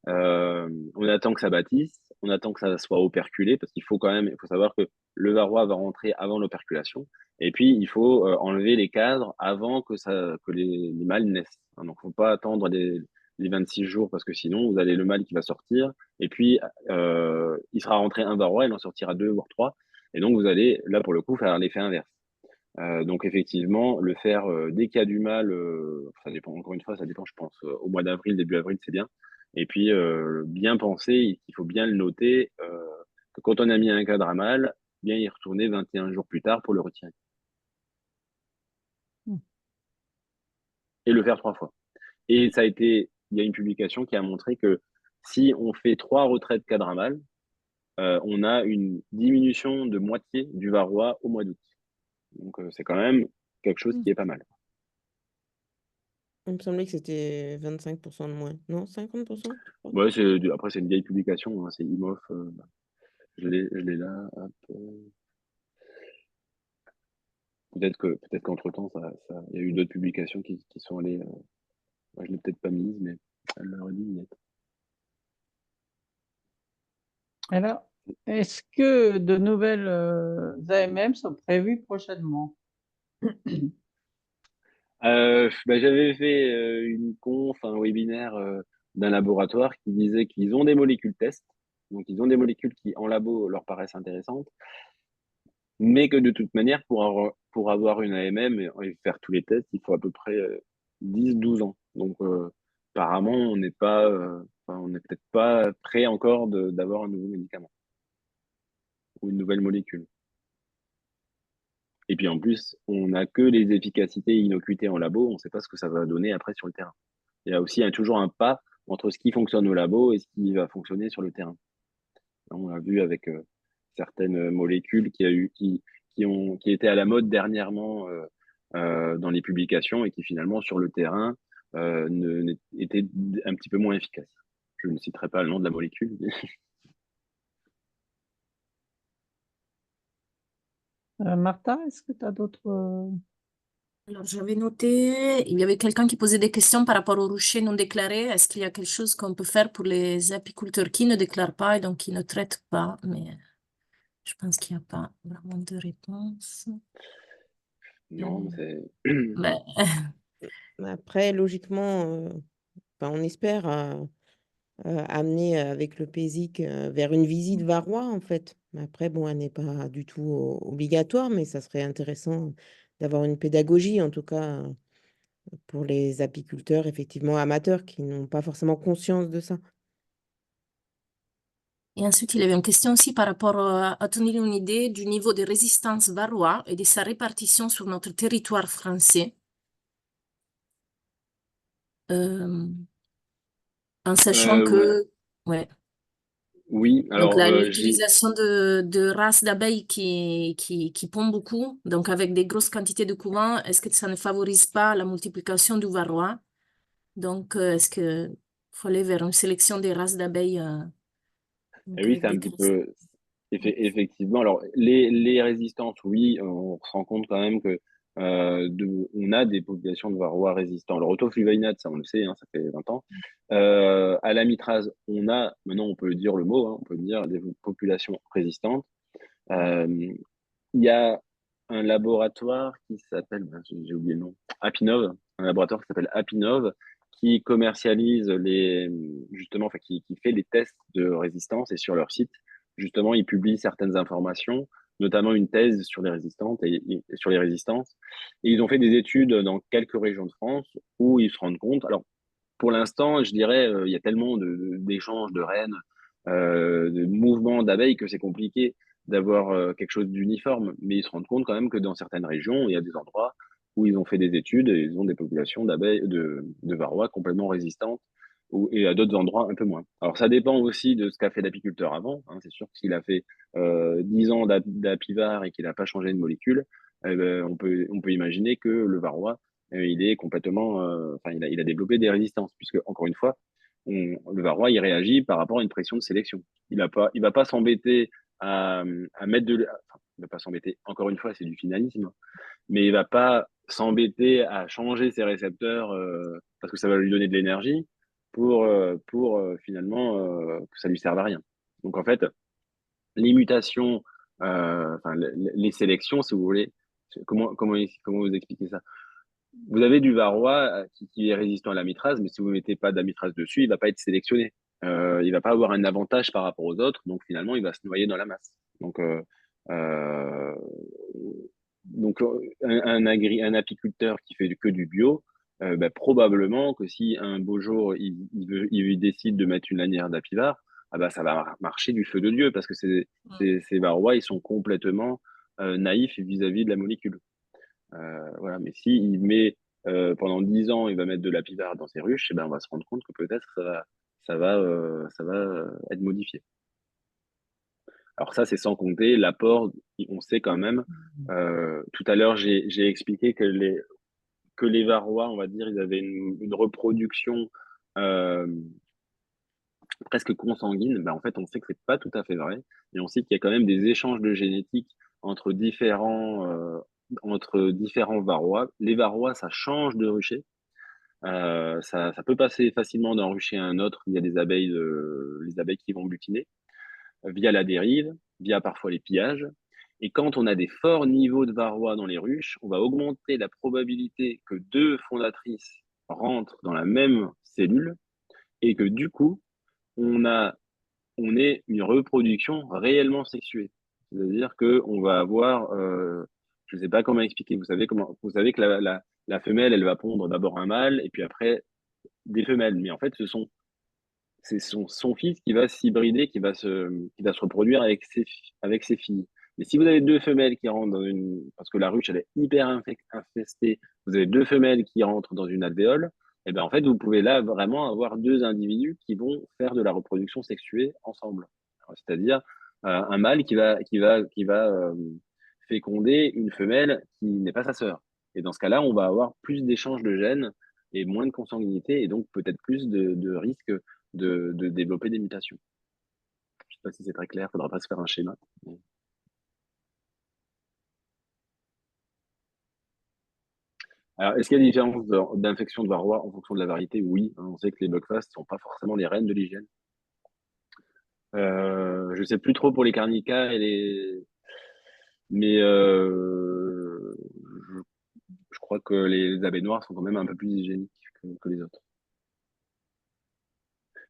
On attend que ça bâtisse. on attend que ça soit operculé, parce qu'il faut quand même, il faut savoir que le varroa va rentrer avant l'operculation. Et puis, il faut enlever les cadres avant que les mâles naissent. Hein. Donc, il ne faut pas attendre les 26 jours, parce que sinon, vous avez le mâle qui va sortir, et puis il sera rentré un varroa, il en sortira deux ou trois. Et donc, vous allez, là, pour le coup, faire l'effet inverse. Donc effectivement, le faire dès qu'il y a du mal, ça dépend, encore une fois, ça dépend, je pense, au mois d'avril, début avril, c'est bien. Et puis, bien penser, il faut bien le noter, que quand on a mis un cadre à mal, bien y retourner 21 jours plus tard pour le retirer. Hmm. Et le faire 3 fois. Et il y a une publication qui a montré que si on fait 3 retraites cadre à mal, on a une diminution de moitié du varroa au mois d'août. Donc c'est quand même quelque chose qui est pas mal. Il me semblait que c'était 25% de moins. Non, 50%, je crois. Ouais, après, c'est une vieille publication, hein, c'est IMOF. Je l'ai là. Hop, peut-être qu'entre-temps, il y a eu d'autres publications qui sont allées. Moi, je l'ai peut-être pas mise, mais elle l'aurait dû y être. Alors, est-ce que de nouvelles AMM sont prévues prochainement? J'avais fait une conf, un webinaire d'un laboratoire qui disait qu'ils ont des molécules test. Donc, ils ont des molécules qui, en labo, leur paraissent intéressantes, mais que de toute manière, pour avoir une AMM et faire tous les tests, il faut à peu près 10-12 ans. Donc, apparemment, on n'est peut-être pas prêt encore d'avoir un nouveau médicament ou une nouvelle molécule. Et puis en plus, on n'a que les efficacités et innocuités en labo, on ne sait pas ce que ça va donner après sur le terrain. Il y a aussi toujours un pas entre ce qui fonctionne au labo et ce qui va fonctionner sur le terrain. On l'a vu avec certaines molécules qui étaient à la mode dernièrement dans les publications et qui finalement sur le terrain étaient un petit peu moins efficaces. Je ne citerai pas le nom de la molécule. Martha, est-ce que tu as d'autres... Alors, j'avais noté, il y avait quelqu'un qui posait des questions par rapport aux ruchers non déclarés. Est-ce qu'il y a quelque chose qu'on peut faire pour les apiculteurs qui ne déclarent pas et donc qui ne traitent pas? Mais je pense qu'il n'y a pas vraiment de réponse. Non, c'est. Ben, Après, logiquement, on espère amener avec le PESIC vers une visite varroa, en fait. Après, bon, elle n'est pas du tout obligatoire, mais ça serait intéressant d'avoir une pédagogie, en tout cas, pour les apiculteurs, effectivement, amateurs, qui n'ont pas forcément conscience de ça. Et ensuite, il y avait une question aussi par rapport à tenir une idée du niveau de résistance varroa et de sa répartition sur notre territoire français. En sachant que, ouais. Oui, Donc, alors l'utilisation de races d'abeilles qui pondent beaucoup, donc avec des grosses quantités de couvents, est-ce que ça ne favorise pas la multiplication du varroa? Donc, est-ce qu'il faut aller vers une sélection des races d'abeilles et donc oui, avec c'est un des petit grosses... peu effectivement. Alors, les résistantes, oui, on se rend compte quand même que on a des populations de varroa résistants. Le rotofluvainate, ça on le sait, hein, ça fait 20 ans. À la mitrase, maintenant on peut dire le mot, hein, on peut dire des populations résistantes. Euh, il y a un laboratoire qui s'appelle, j'ai oublié le nom, Apinov, un laboratoire qui s'appelle Apinov, qui commercialise justement, enfin, qui fait les tests de résistance et sur leur site, justement, ils publient certaines informations, notamment une thèse sur les résistantes et sur les résistances. Et ils ont fait des études dans quelques régions de France où ils se rendent compte. Alors, pour l'instant, je dirais, il y a tellement d'échanges de reines, de mouvements d'abeilles que c'est compliqué d'avoir quelque chose d'uniforme. Mais ils se rendent compte quand même que dans certaines régions, il y a des endroits où ils ont fait des études et ils ont des populations d'abeilles, de varroa complètement résistantes, et à d'autres endroits un peu moins. Alors ça dépend aussi de ce qu'a fait l'apiculteur avant. Hein. C'est sûr que s'il a fait 10 ans d'apivar et qu'il n'a pas changé de molécule, eh ben, on peut imaginer que le varroa il est complètement, enfin, il a développé des résistances, puisque, encore une fois, le varroa, il réagit par rapport à une pression de sélection. Il va pas s'embêter à mettre enfin, il va pas s'embêter, encore une fois, c'est du finalisme, mais il va pas s'embêter à changer ses récepteurs parce que ça va lui donner de l'énergie pour finalement que ça lui serve à rien. Donc en fait, les mutations, enfin les sélections, si vous voulez, comment vous expliquer ça? Vous avez du varroa qui est résistant à l'amitrase, mais si vous ne mettez pas d'amitrase dessus, il ne va pas être sélectionné. Il ne va pas avoir un avantage par rapport aux autres, donc finalement, il va se noyer dans la masse. Donc, euh, un apiculteur qui fait que du bio, bah, probablement que si un beau jour, il décide de mettre une lanière d'apivare, ah bah, ça va marcher du feu de Dieu, parce que ces varrois, ils sont complètement naïfs vis-à-vis de la molécule. Voilà. Mais s'il met pendant 10 ans, il va mettre de la pivard dans ses ruches, et ben, on va se rendre compte que peut-être ça va être modifié. Alors ça, c'est sans compter l'apport. On sait quand même. Tout à l'heure, j'ai expliqué que les varrois, on va dire, ils avaient une reproduction euh, presque consanguine. Ben, en fait, on sait que c'est pas tout à fait vrai, et on sait qu'il y a quand même des échanges de génétique entre différents varrois. Les varrois, ça change de rucher. Ça peut passer facilement d'un rucher à un autre. Il y a les abeilles qui vont butiner via la dérive, via parfois les pillages. Et quand on a des forts niveaux de varroa dans les ruches, on va augmenter la probabilité que deux fondatrices rentrent dans la même cellule et que du coup, on ait une reproduction réellement sexuée. C'est-à-dire qu'on va avoir, je ne sais pas comment expliquer, vous savez que la femelle, elle va pondre d'abord un mâle et puis après des femelles. Mais en fait, c'est son fils qui va s'hybrider, qui va se reproduire avec ses filles. Mais si vous avez deux femelles qui rentrent parce que la ruche, elle est hyper infestée, vous avez deux femelles qui rentrent dans une alvéole, et bien en fait, vous pouvez là vraiment avoir deux individus qui vont faire de la reproduction sexuée ensemble. C'est-à-dire un mâle qui va féconder une femelle qui n'est pas sa sœur. Et dans ce cas-là, on va avoir plus d'échanges de gènes et moins de consanguinité, et donc peut-être plus de risques de développer des mutations. Je ne sais pas si c'est très clair, il ne faudra pas se faire un schéma. Alors, est-ce qu'il y a des différences d'infection de varroa en fonction de la variété? Oui, hein, on sait que les bugfast ne sont pas forcément les reines de l'hygiène. Je ne sais plus trop pour les carnicas mais je crois que les abeilles noires sont quand même un peu plus hygiéniques que les autres.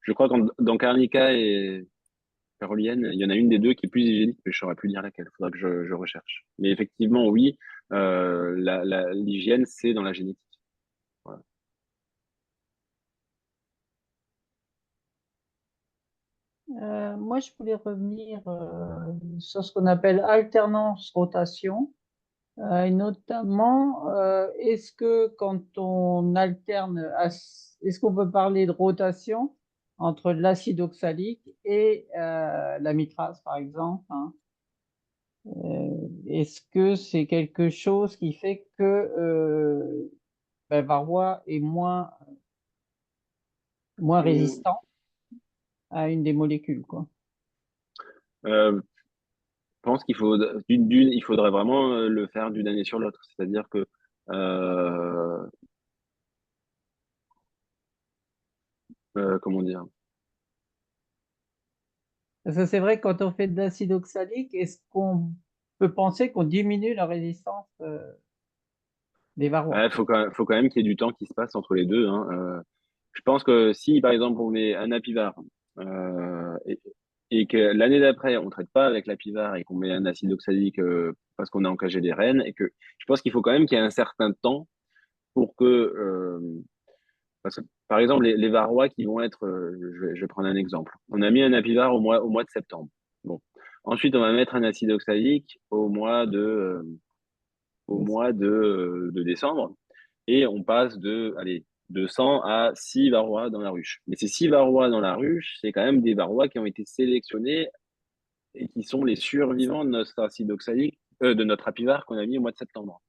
Je crois que dans carnica et Carolienne, il y en a une des deux qui est plus hygiénique, mais je saurais plus dire laquelle. Il faudra que je recherche. Mais effectivement, oui, l'hygiène, c'est dans la génétique. Voilà. Moi, je voulais revenir sur ce qu'on appelle alternance-rotation, et notamment, est-ce que quand on alterne, est-ce qu'on peut parler de rotation entre l'acide oxalique et l'amitrase, par exemple, hein? Est-ce que c'est quelque chose qui fait que varroa est moins résistant à une des molécules, quoi? Je pense il faudrait vraiment le faire d'une année sur l'autre. C'est-à-dire que, comment dire? Parce que c'est vrai que quand on fait de l'acide oxalique, est-ce qu'on peut penser qu'on diminue la résistance des varrois? Il faut quand même qu'il y ait du temps qui se passe entre les deux, hein. Je pense que si, par exemple, on met un apivare et que l'année d'après, on ne traite pas avec l'apivare et qu'on met un acide oxalique parce qu'on a encagé les rennes, et que je pense qu'il faut quand même qu'il y ait un certain temps pour que parce que, par exemple, les varrois qui vont être, je vais prendre un exemple. On a mis un apivare au mois de septembre. Bon. Ensuite, on va mettre un acide oxalique au mois de décembre. Et on passe de 100 à 6 varrois dans la ruche. Mais ces 6 varrois dans la ruche, c'est quand même des varrois qui ont été sélectionnés et qui sont les survivants de notre acide oxalique, de notre apivare qu'on a mis au mois de septembre.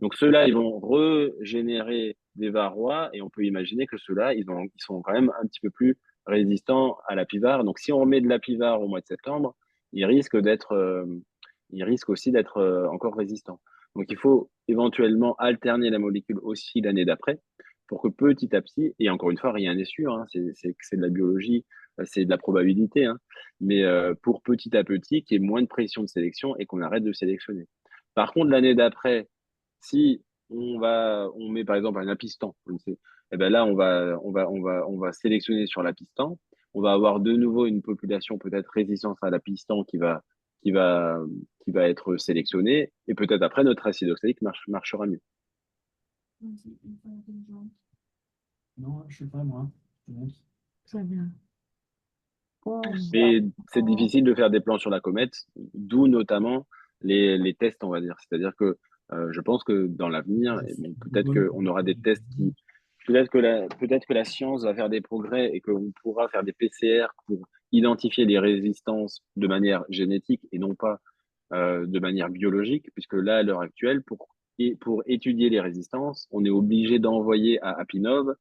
Donc ceux-là, ils vont régénérer des varrois et on peut imaginer que ceux-là, ils sont quand même un petit peu plus résistants à l'apivare. Donc si on remet de l'apivare au mois de septembre, ils risquent aussi d'être encore résistants. Donc il faut éventuellement alterner la molécule aussi l'année d'après pour que petit à petit, et encore une fois, rien n'est sûr, hein, c'est de la biologie, c'est de la probabilité, hein, mais pour petit à petit, qu'il y ait moins de pression de sélection et qu'on arrête de sélectionner. Par contre, l'année d'après, si on met par exemple un apistan, je ne sais, eh ben là, on va sélectionner sur l'apistan. On va avoir de nouveau une population peut-être résistante à l'apistan qui va, qui va être sélectionnée. Et peut-être après, notre acide oxalique marchera mieux. Non, je sais pas, moi. Je te montre. Très bien. Mais c'est difficile de faire des plans sur la comète, d'où notamment les tests, on va dire. C'est-à-dire que je pense que dans l'avenir, peut-être qu'on aura des tests qui. Peut-être que la science va faire des progrès et qu'on pourra faire des PCR pour identifier les résistances de manière génétique et non pas de manière biologique, puisque là, à l'heure actuelle, pour étudier les résistances, on est obligé d'envoyer à Apinov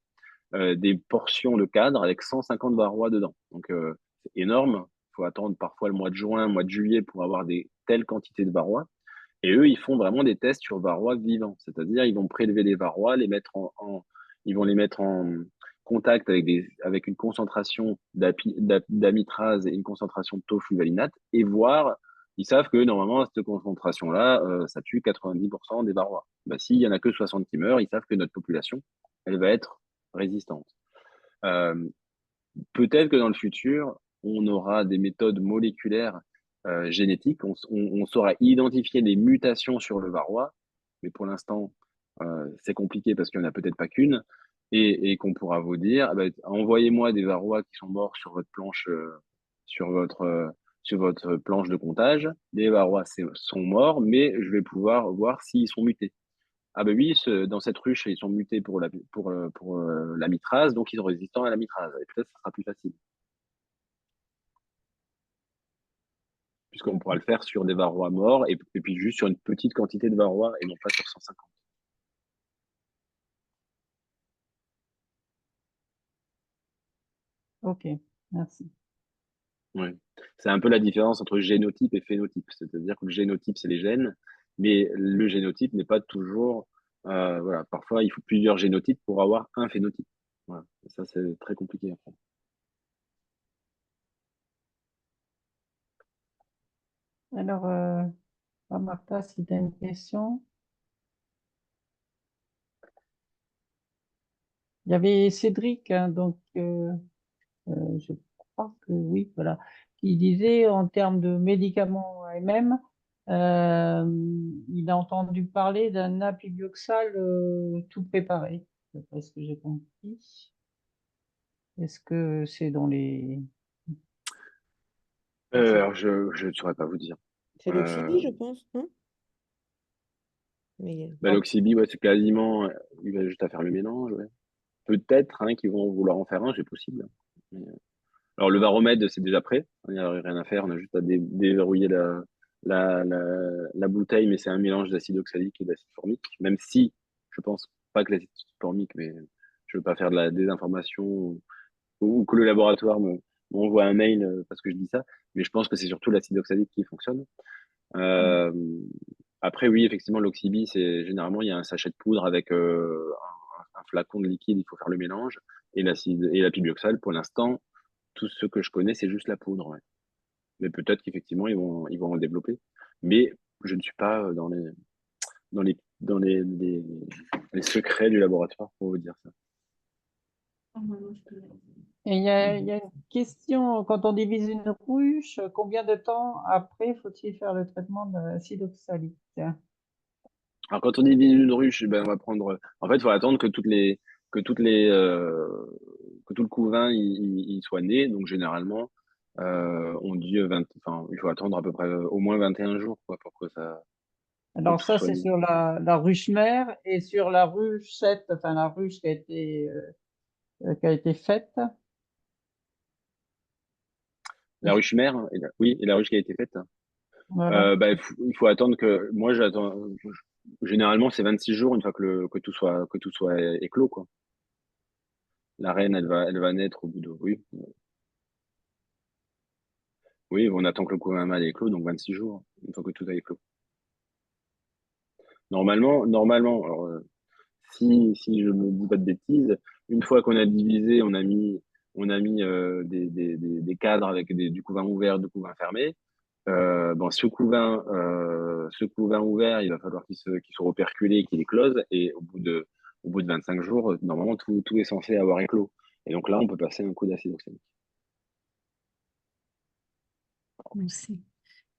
des portions de cadre avec 150 varrois dedans. Donc, c'est énorme. Il faut attendre parfois le mois de juin, le mois de juillet pour avoir des telles quantités de varrois. Et eux, ils font vraiment des tests sur varrois vivants. C'est-à-dire, ils vont prélever les varrois, ils vont les mettre en contact avec une concentration d'amitrase et une concentration de tofluvalinate et voir, ils savent que normalement, à cette concentration-là, ça tue 90% des varrois. Bah, s'il y en a que 60 qui meurent, ils savent que notre population, elle va être résistante. Euh, Peut-être que dans le futur, on aura des méthodes moléculaires génétiques. On saura identifier les mutations sur le varroa, mais pour l'instant, c'est compliqué parce qu'il n'y en a peut-être pas qu'une, et qu'on pourra vous dire, ah ben, envoyez-moi des varrois qui sont morts sur votre planche, sur votre planche de comptage. Les varrois sont morts, mais je vais pouvoir voir s'ils sont mutés. Ah ben oui, dans cette ruche, ils sont mutés pour la mitrase, donc ils sont résistants à la mitrase. Et peut-être que ça sera plus facile, puisqu'on pourra le faire sur des varrois morts et puis juste sur une petite quantité de varrois et non pas sur 150. Ok, merci. Ouais. C'est un peu la différence entre génotype et phénotype. C'est-à-dire que le génotype, c'est les gènes, mais le génotype n'est pas toujours. Voilà. Parfois, il faut plusieurs génotypes pour avoir un phénotype. Voilà. Et ça, c'est très compliqué après. Alors, Martha, si tu as une question. Il y avait Cédric, hein, donc je crois que oui, voilà, qui disait en termes de médicaments AMM, il a entendu parler d'un apibioxal tout préparé, d'après ce que j'ai compris. Est-ce que c'est dans les... Alors, je ne saurais pas vous dire. C'est Euh, l'Oxybie, je pense, non? Mais... Bah, l'Oxybie, ouais, c'est quasiment. Il va juste à faire le mélange. Ouais. Peut-être hein, qu'ils vont vouloir en faire un, c'est possible. Alors, le varomède, c'est déjà prêt. Il n'y a rien à faire. On a juste à déverrouiller la, la, la bouteille, mais c'est un mélange d'acide oxalique et d'acide formique. Même si, je pense pas que l'acide formique, mais je veux pas faire de la désinformation ou que le laboratoire m'envoie un mail parce que je dis ça. Mais je pense que c'est surtout l'acide oxalique qui fonctionne. Euh, Après, oui, effectivement, l'Oxybie, c'est généralement, il y a un sachet de poudre avec un flacon de liquide, il faut faire le mélange, et l'acide et la pibioxal, pour l'instant, tout ce que je connais, c'est juste la poudre. Ouais. Mais peut-être qu'effectivement, ils vont en développer. Mais je ne suis pas dans les secrets du laboratoire pour vous dire ça. Et il y a une question, quand on divise une ruche, combien de temps après faut-il faire le traitement de l'acide oxalique? Alors, quand on divise une ruche, ben, on va prendre. En fait, il faut attendre que toutes les, que tout le couvain il soit né. Donc, généralement, on dit enfin, il faut attendre à peu près au moins 21 jours, quoi, pour que Alors tout ça, soit c'est né. sur la ruche mère et sur la ruche 7, enfin la ruche qui a été faite. La ruche mère, oui, et la ruche qui a été faite. Voilà. Bah, il faut attendre que. Moi, j'attends. Généralement, c'est 26 jours une fois que tout soit éclos, quoi. La reine, elle va naître au bout de. Oui, oui, on attend que le couvain mâle est éclos, donc 26 jours, une fois que tout a éclos. Normalement, alors, si je ne dis pas de bêtises, une fois qu'on a divisé, on a mis des cadres avec du couvain ouvert, du couvain fermé. Bon, ce couvain ouvert, il va falloir qu'il soit operculé, qu'il éclose, et au bout de 25 jours, normalement, tout est censé avoir éclos. Et donc là, on peut passer un coup d'acide oxalique. Merci.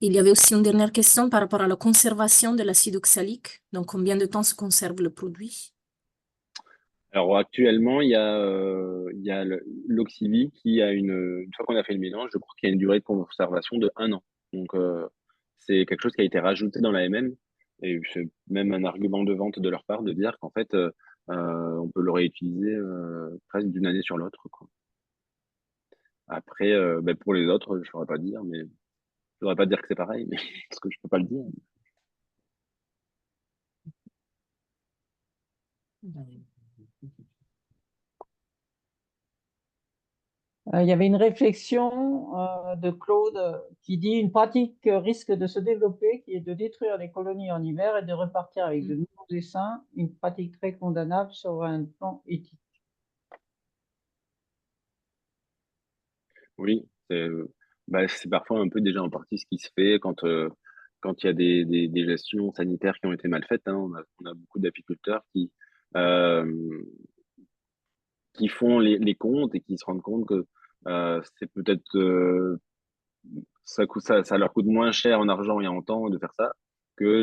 Il y avait aussi une dernière question par rapport à la conservation de l'acide oxalique. Donc, combien de temps se conserve le produit? Alors actuellement, il y a l'Oxivie qui a une fois qu'on a fait le mélange, je crois qu'il y a une durée de conservation de 1 an. Donc c'est quelque chose qui a été rajouté dans la MM et c'est même un argument de vente de leur part de dire qu'en fait on peut le réutiliser presque d'une année sur l'autre, quoi. Après, ben, pour les autres, je saurais pas dire, mais je voudrais pas dire que c'est pareil, mais parce que je peux pas le dire. Il y avait une réflexion de Claude qui dit une pratique risque de se développer, qui est de détruire les colonies en hiver et de repartir avec de nouveaux essaims, une pratique très condamnable sur un plan éthique. Oui, c'est parfois un peu déjà en partie ce qui se fait quand il y a des gestions sanitaires qui ont été mal faites, hein. On a beaucoup d'apiculteurs euh, qui font les comptes et qui se rendent compte que c'est peut-être ça leur coûte moins cher en argent et en temps de faire ça que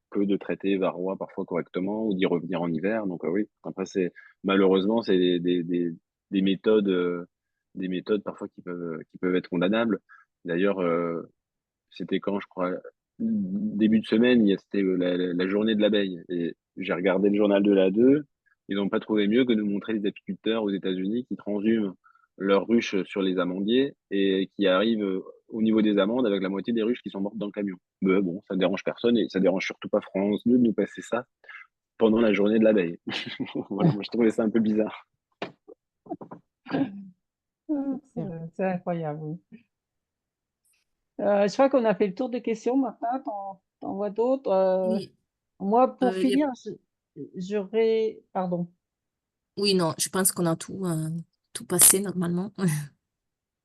que de traiter varroa parfois correctement ou d'y revenir en hiver. Donc oui, après malheureusement c'est des méthodes des méthodes parfois qui peuvent être condamnables. D'ailleurs, c'était quand je crois début de semaine, c'était la journée de l'abeille et j'ai regardé le journal de la 2. Ils n'ont pas trouvé mieux que de montrer les apiculteurs aux États-Unis qui transhument leurs ruches sur les amandiers et qui arrivent au niveau des amandes avec la moitié des ruches qui sont mortes dans le camion. Mais bon, ça ne dérange personne et ça dérange surtout pas France 2 de nous passer ça pendant la journée de l'abeille. Voilà, moi je trouvais ça un peu bizarre. C'est incroyable. Oui. Je crois qu'on a fait le tour des questions. Martin, t'en vois d'autres? Oui, Moi, pour il y a- finir, j'aurais... Pardon. oui, non, je pense qu'on a tout passé normalement.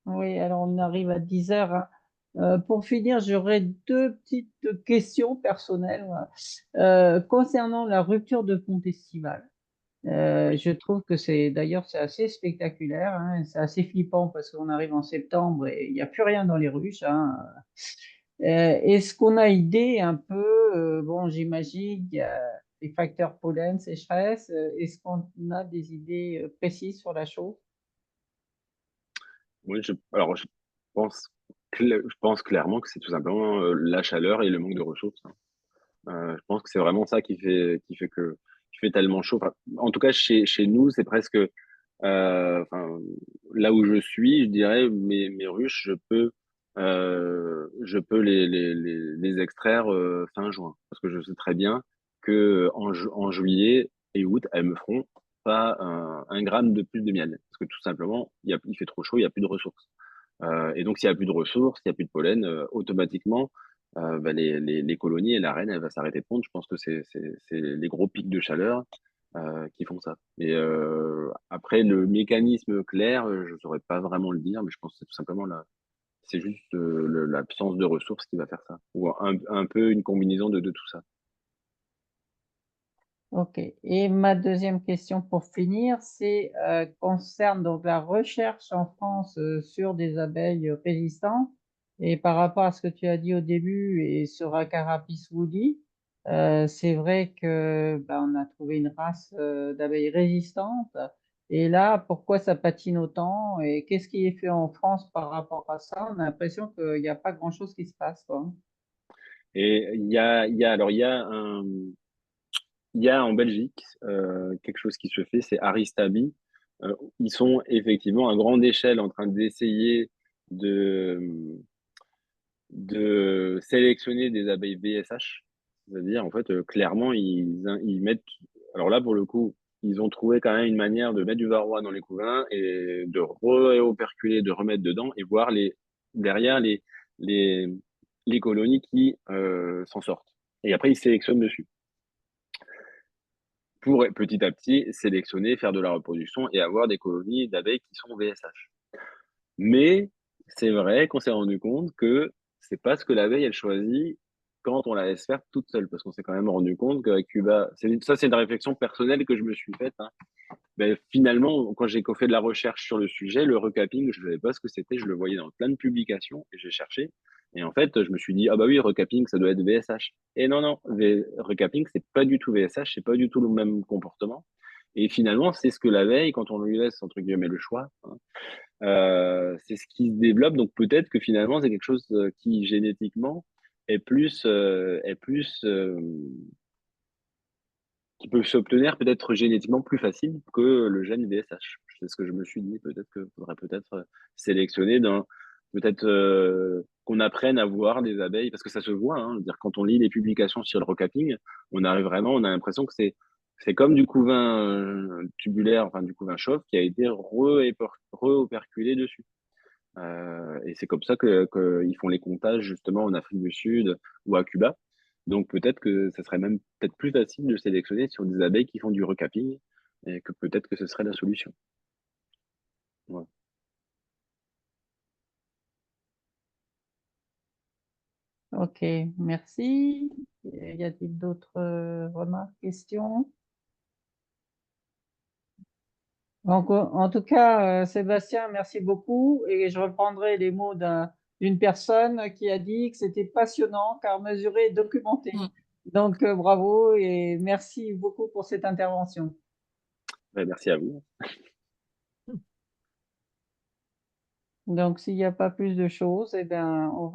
Oui, alors on arrive à 10 heures, hein. Pour finir, j'aurais deux petites questions personnelles, voilà. Concernant la rupture de pont estival. Oui. Je trouve que c'est assez spectaculaire, hein, c'est assez flippant parce qu'on arrive en septembre et il n'y a plus rien dans les ruches, hein. Est-ce qu'on a idée un peu, bon, j'imagine qu'il y a les facteurs pollen, sécheresse, est-ce qu'on a des idées précises sur la chose? Oui, pense, je pense clairement que c'est tout simplement la chaleur et le manque de ressources, hein. Je pense que c'est vraiment ça qui fait tellement chaud. Enfin, en tout cas, chez nous, c'est presque, enfin, là où je suis, je dirais, mes ruches, je peux les extraire fin juin. Parce que je sais très bien que en juillet et août, elles me feront pas un gramme de plus de miel. Parce que tout simplement, il fait trop chaud, il n'y a plus de ressources. Et donc, s'il n'y a plus de ressources, s'il n'y a plus de pollen, automatiquement, bah, les colonies et la reine, elle va s'arrêter de pondre. Je pense que c'est les gros pics de chaleur qui font ça. Et après, le mécanisme clair, je ne saurais pas vraiment le dire, mais je pense que c'est tout simplement c'est juste l'absence de ressources qui va faire ça. Ou un peu une combinaison de tout ça. Ok. Et ma deuxième question pour finir, c'est concerne donc la recherche en France sur des abeilles résistantes. Et par rapport à ce que tu as dit au début et sur Acarapis woodi, c'est vrai que bah, on a trouvé une race d'abeilles résistantes. Et là, pourquoi ça patine autant? Et qu'est-ce qui est fait en France par rapport à ça? On a l'impression qu'il n'y a pas grand-chose qui se passe, quoi. Et alors, il y a en Belgique quelque chose qui se fait, c'est Aristabi. Ils sont effectivement à grande échelle en train d'essayer de, de sélectionner des abeilles VSH. C'est-à-dire, en fait, clairement, ils mettent. Alors là, pour le coup, ils ont trouvé quand même une manière de mettre du varroa dans les couvains et de réoperculer, de remettre dedans et voir derrière les, les colonies qui s'en sortent. Et après, ils sélectionnent dessus. pour petit à petit sélectionner, faire de la reproduction et avoir des colonies d'abeilles qui sont VSH. Mais c'est vrai qu'on s'est rendu compte que c'est pas ce que l'abeille, elle choisit quand on la laisse faire toute seule, parce qu'on s'est quand même rendu compte qu'avec Cuba, c'est une réflexion personnelle que je me suis faite, hein. Ben, finalement, quand j'ai fait de la recherche sur le sujet, le recapping, je ne savais pas ce que c'était, je le voyais dans plein de publications et j'ai cherché. Et en fait, je me suis dit, ah bah oui, recapping, ça doit être VSH. Et non, non, recapping, c'est pas du tout VSH, c'est pas du tout le même comportement. Et finalement, c'est ce que l'abeille, quand on lui laisse, entre guillemets, le choix, hein, c'est ce qui se développe. Donc peut-être que finalement, c'est quelque chose qui génétiquement est plus qui peut s'obtenir peut-être génétiquement plus facile que le gène VSH. C'est ce que je me suis dit. Peut-être qu'il faudrait peut-être sélectionner peut-être qu'on apprenne à voir des abeilles, parce que ça se voit, hein. Je veux dire, quand on lit les publications sur le recapping, on arrive vraiment, on a l'impression que c'est comme du couvain tubulaire, enfin du couvain chauve, qui a été re-operculé dessus. Et c'est comme ça qu'ils font les comptages justement en Afrique du Sud ou à Cuba. Donc peut-être que ça serait même peut-être plus facile de sélectionner sur des abeilles qui font du recapping et que peut-être que ce serait la solution. Voilà. Ok, merci. Y a-t-il d'autres remarques, questions? Donc, en tout cas, Sébastien, merci beaucoup. Et je reprendrai les mots d'une personne qui a dit que c'était passionnant car mesuré et documenté. Mm. Donc, bravo et merci beaucoup pour cette intervention. Ouais, merci à vous. Donc, s'il n'y a pas plus de choses, eh bien, on va